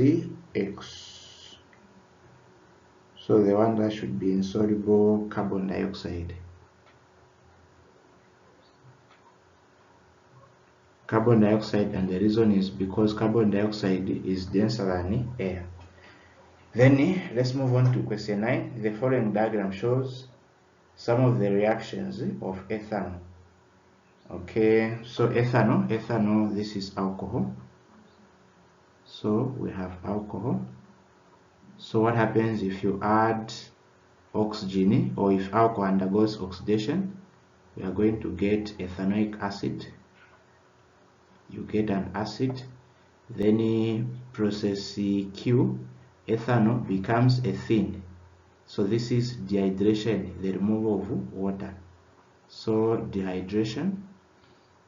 X. So the one that should be insoluble carbon dioxide. Carbon dioxide, and the reason is because carbon dioxide is denser than air. Then let's move on to question 9. The following diagram shows some of the reactions of ethanol. Okay, so ethanol, this is alcohol. So we have alcohol. So what happens if you add oxygen, or if alcohol undergoes oxidation, we are going to get ethanoic acid. You get an acid. Then process Q, ethanol becomes ethene. So this is dehydration, the removal of water. So dehydration.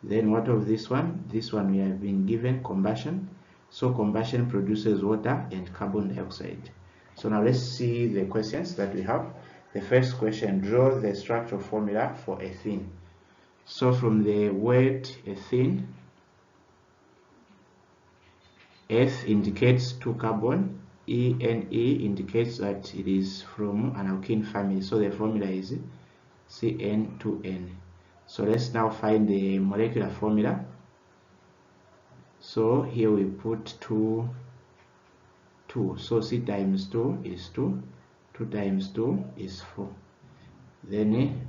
Then what of this one? This one we have been given combustion. So combustion produces water and carbon dioxide. So now let's see the questions that we have. The first question, draw the structural formula for ethene. So from the word ethene, F indicates 2 carbon, ENE indicates that it is from an alkene family. So the formula is CN2N. So let's now find the molecular formula. So here we put 2. So C times 2 is 2. 2 times 2 is 4. Then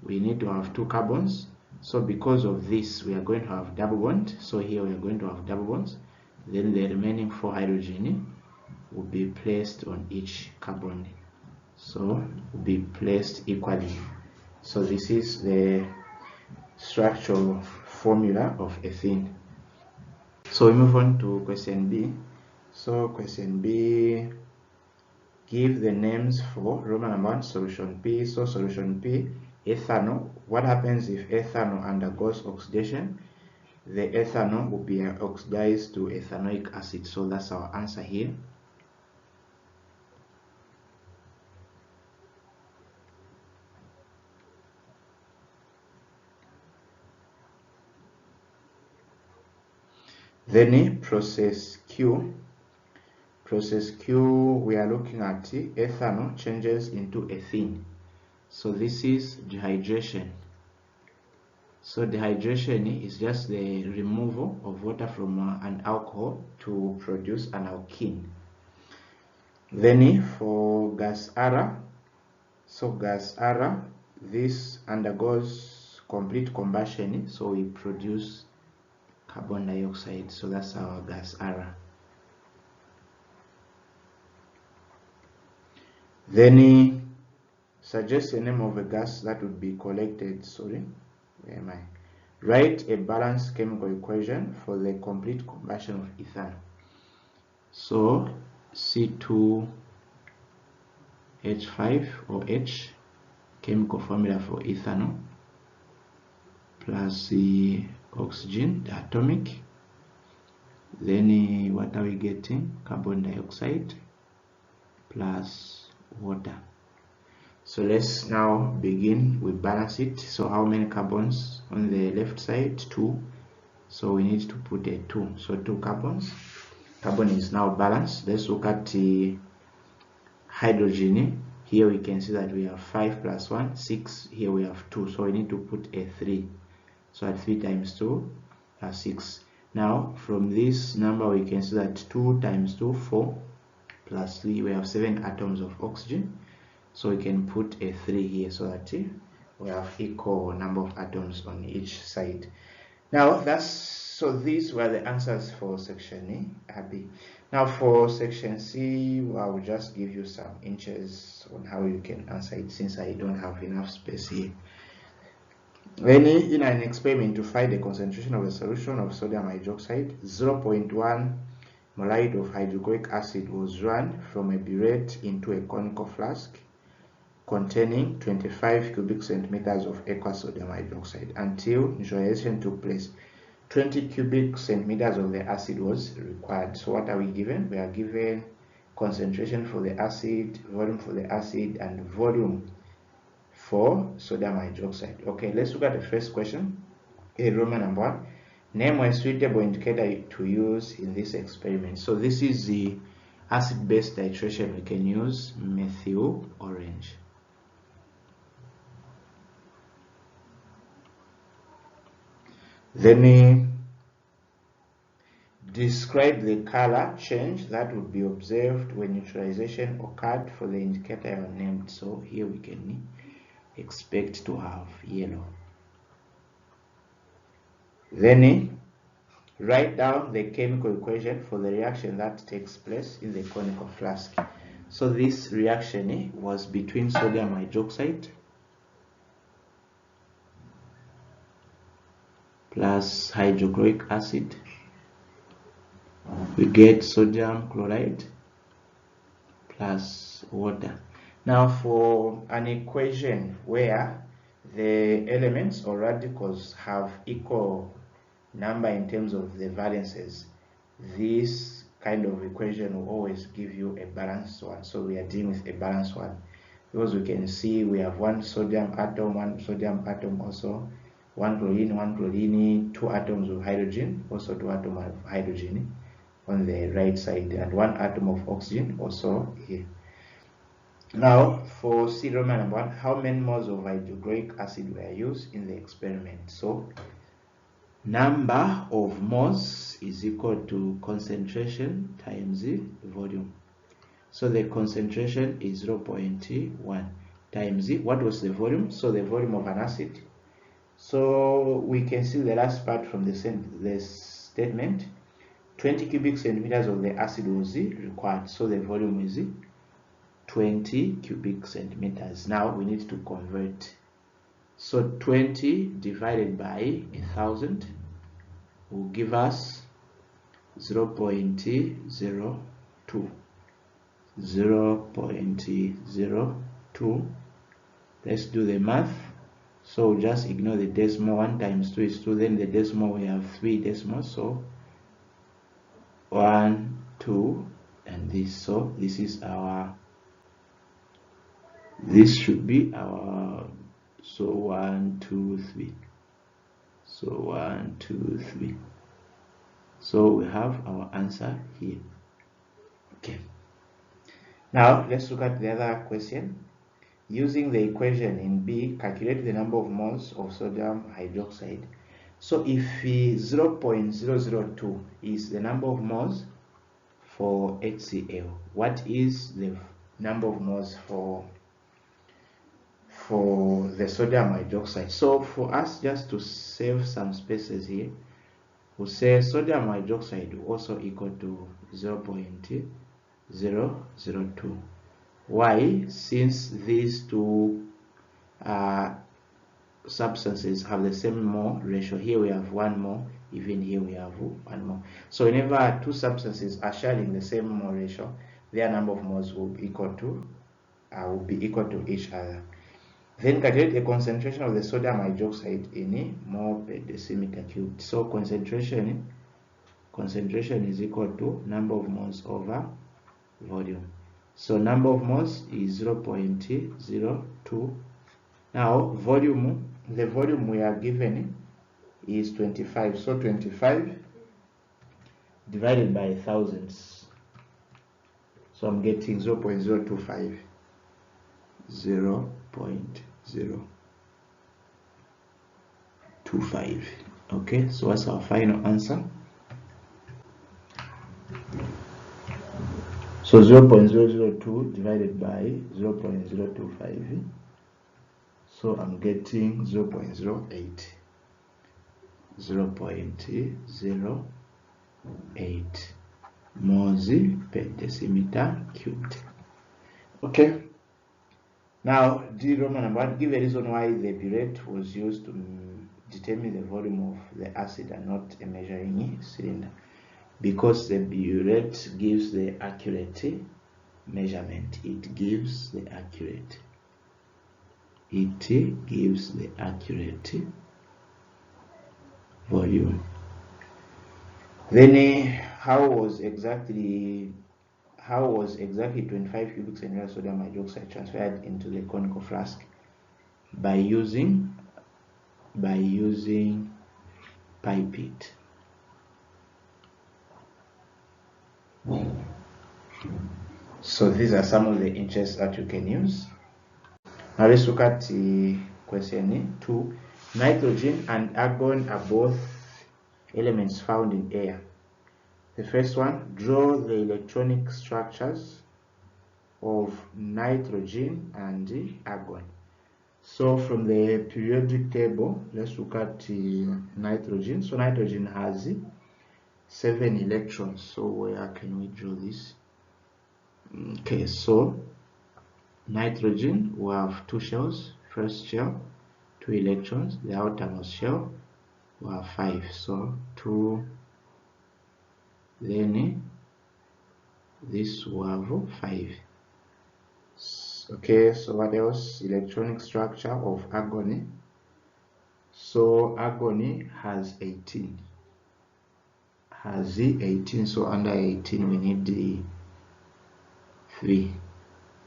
we need to have 2 carbons. So because of this, we are going to have double bond. So here we are going to have double bonds. Then the remaining 4 hydrogen will be placed on each carbon. So will be placed equally. So this is the structural formula of ethene. So we move on to question B. So question B, give the names for Roman number 1 solution P. So solution P, ethanol. What happens if ethanol undergoes oxidation? The ethanol will be oxidized to ethanoic acid. So that's our answer here. Then process Q. Process Q, we are looking at ethanol changes into ethene. So this is dehydration. So dehydration is just the removal of water from an alcohol to produce an alkene. Then for gas R, so gas R, this undergoes complete combustion, so we produce carbon dioxide. So that's our gas R. Then suggest the name of a gas that would be collected. Sorry, where am I? Write a balanced chemical equation for the complete combustion of ethanol. So C2H5 or H, chemical formula for ethanol, plus the oxygen, the atomic. Then what are we getting? Carbon dioxide plus water. So let's now begin with balance it. So how many carbons on the left side? 2. So we need to put a 2. So 2 carbons. Carbon is now balanced. Let's look at the hydrogen. Here we can see that we have 5 plus 1, 6. Here we have 2. So we need to put a 3. So at 3 times 2 are 6. Now from this number we can see that 2 times 2, 4, plus 3, we have 7 atoms of oxygen. So we can put a 3 here so that we have equal number of atoms on each side. Now these were the answers for section B. Now for section C, I will just give you some inches on how you can answer it since I don't have enough space here. Then in an experiment to find the concentration of a solution of sodium hydroxide, 0.1 molar of hydrochloric acid was run from a burette into a conical flask containing 25 cubic centimeters of aqueous sodium hydroxide until neutralization took place. 20 cubic centimeters of the acid was required. So what are we given? We are given concentration for the acid, volume for the acid, and volume for sodium hydroxide. Okay, let's look at the first question. Roman number 1. Name a suitable indicator to use in this experiment. So this is the acid-base titration we can use, methyl orange. Then describe the color change that would be observed when neutralization occurred for the indicator named. So here we can expect to have yellow. Then write down the chemical equation for the reaction that takes place in the conical flask. So this reaction was between sodium hydroxide plus hydrochloric acid. We get sodium chloride plus water. Now for an equation where the elements or radicals have equal number in terms of the valences, this kind of equation will always give you a balanced one. So we are dealing with a balanced one because we can see we have one sodium atom, also one chlorine, 2 atoms of hydrogen, also 2 atoms of hydrogen on the right side, and 1 atom of oxygen also here. Now for C Roman number 1, how many moles of hydrochloric acid were used in the experiment? So number of moles is equal to concentration times the volume. So the concentration is 0.1 times the, what was the volume? So the volume of an acid. So we can see the last part from the statement. 20 cubic centimeters of the acid was required. So the volume is 20 cubic centimeters. Now we need to convert. So 20 divided by 1000 will give us 0.02. 0.02. Let's do the math. So just ignore the decimal. 1 times 2 is 2. Then the decimal, we have 3 decimals. So 1, 2, and this. So this is our, this should be our, so 1, 2, 3. So 1, 2, 3. So we have our answer here. Okay. Now let's look at the other question. Using the equation in B, calculate the number of moles of sodium hydroxide. So if 0.002 is the number of moles for HCl, what is the number of moles for the sodium hydroxide? So for us, just to save some spaces here, we'll say sodium hydroxide will also equal to 0.002. Why? Since these two substances have the same mole ratio. Here we have 1 mole, even here we have 1 mole. So whenever two substances are sharing the same mole ratio, their number of moles will be equal to each other. Then calculate the concentration of the sodium hydroxide in mole per decimeter cubed. So concentration is equal to number of moles over volume. So number of moles is 0.02. Now volume, the volume we are given is 25. So 25 divided by thousands. So I'm getting 0.025. 0.025. Okay, so what's our final answer? So 0.002 divided by 0.025. So I'm getting 0.08. 0.08 moles per decimeter cubed. Okay. Now, D Roman number 1, give a reason why the burette was used to determine the volume of the acid and not a measuring cylinder. Because the burette gives the accurate measurement. It gives the accurate. Volume. Then how how was exactly 25 cubic centimeters of sodium hydroxide transferred into the conical flask? By using pipette. So these are some of the inches that you can use. Now let's look at question 2. Nitrogen and argon are both elements found in air. The first one, draw the electronic structures of nitrogen and argon. So from the periodic table, let's look at nitrogen. So nitrogen has 7 electrons. So where can we draw this? Okay, so nitrogen will have 2 shells. First shell, 2 electrons. The outermost shell will have 5. So 2, then this will have 5. Okay, so what else? Electronic structure of argon. So argon has 18. So under 18 we need the 3.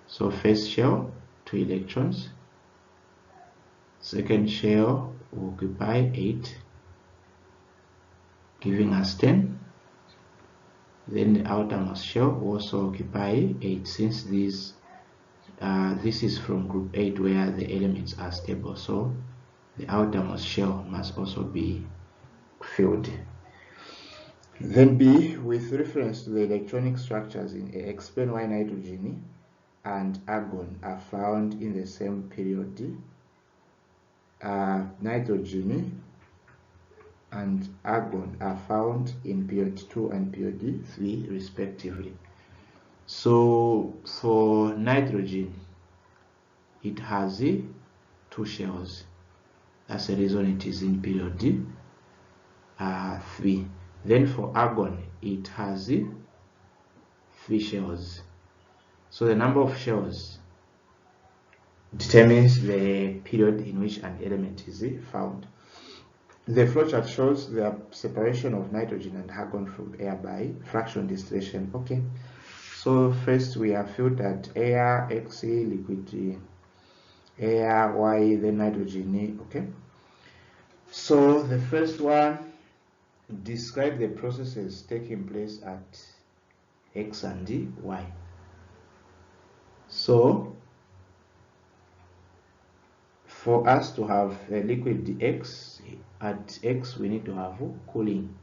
So first shell, 2 electrons. Second shell will occupy 8, giving us 10. Then the outermost shell will also occupy 8, since this is from group 8 where the elements are stable. So the outermost shell must also be filled. Then B, with reference to the electronic structures in A, explain why nitrogen and argon are found in the same period. Nitrogen and argon are found in period 2 and period 3 respectively. So for nitrogen, it has 2 shells. That's the reason it is in period 3. Then for argon, it has 3 shells. So the number of shells determines the period in which an element is found. The flowchart shows the separation of nitrogen and argon from air by fraction distillation. Okay, so first we have filtered air, X, liquid air, Y, then nitrogen. Okay, so the first one, describe the processes taking place at X and Y. So for us to have a liquid X, at X we need to have cooling,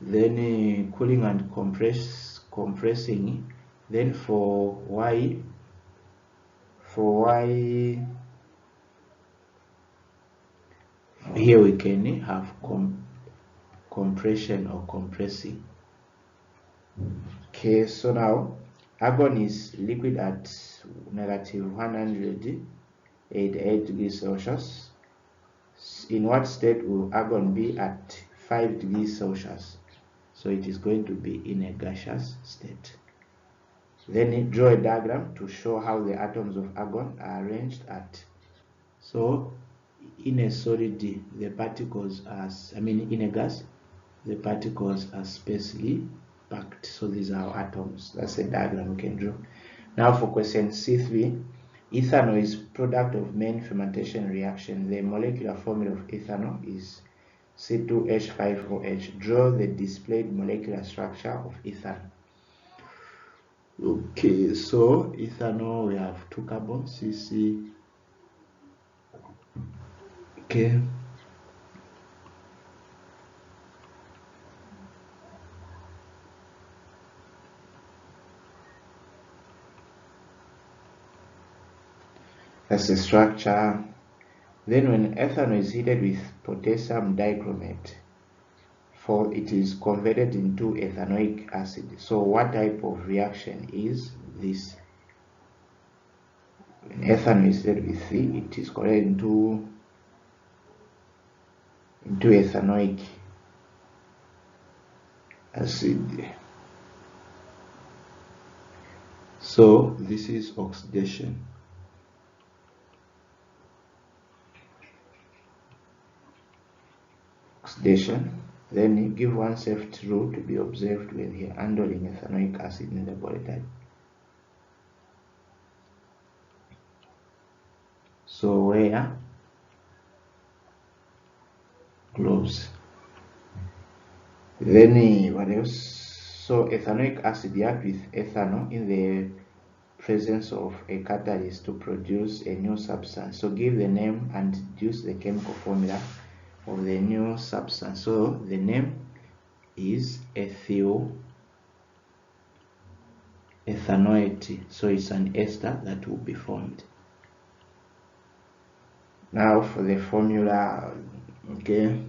then cooling and compressing. Then for Y, here we can have compression or compressing. Okay, so now argon is liquid at -188 degrees Celsius. In what state will argon be at 5 degrees Celsius? So it is going to be in a gaseous state. Then draw a diagram to show how the atoms of argon are arranged at. So in a solid, the particles are, in a gas, the particles are spacely packed. So these are our atoms. That's a diagram we can draw. Now for question C3, ethanol is product of main fermentation reaction. The molecular formula of ethanol is C2H5OH. Draw the displayed molecular structure of ethanol. Okay, so ethanol, we have 2 carbons, CC. Okay. That's the structure. Then when ethanol is heated with potassium dichromate, for it is converted into ethanoic acid. So what type of reaction is this? When ethanol is heated with C, it is converted into ethanoic acid. So this is oxidation. Then you give one safety rule to be observed when here handling ethanoic acid in the laboratory. So wear gloves. Then what else? So ethanoic acid reacts with ethanol in the presence of a catalyst to produce a new substance. So give the name and use the chemical formula of the new substance. So the name is ethanoate. So it's an ester that will be formed. Now for the formula, okay.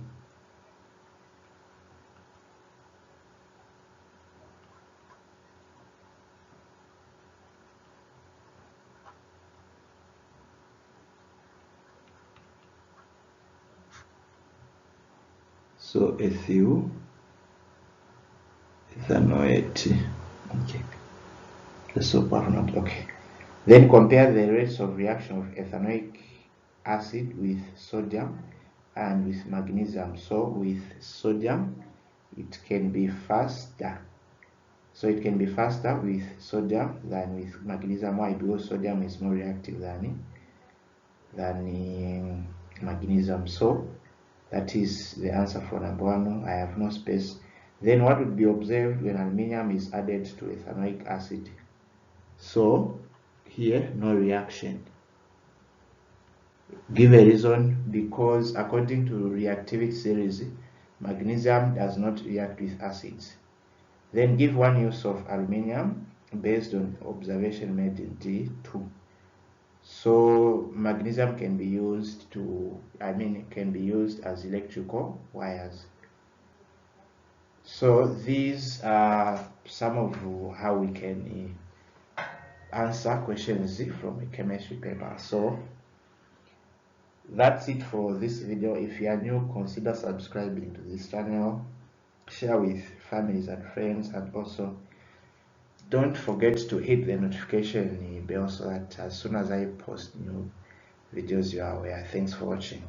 So ethanoate. Okay. So not okay. Then compare the rates of reaction of ethanoic acid with sodium and with magnesium. So with sodium, it can be faster. So it can be faster with sodium than with magnesium. Why? Because sodium is more reactive than magnesium. So that is the answer for number 1. I have no space. Then what would be observed when aluminium is added to ethanoic acid? So here, no reaction. Give a reason: because according to reactivity series, magnesium does not react with acids. Then give one use of aluminium based on observation made in D2. So magnesium can be used can be used as electrical wires. So these are some of how we can answer questions from a chemistry paper. So that's it for this video. If you are new, consider subscribing to this channel, share with families and friends, and also don't forget to hit the notification bell so that as soon as I post new videos you are aware. Thanks for watching.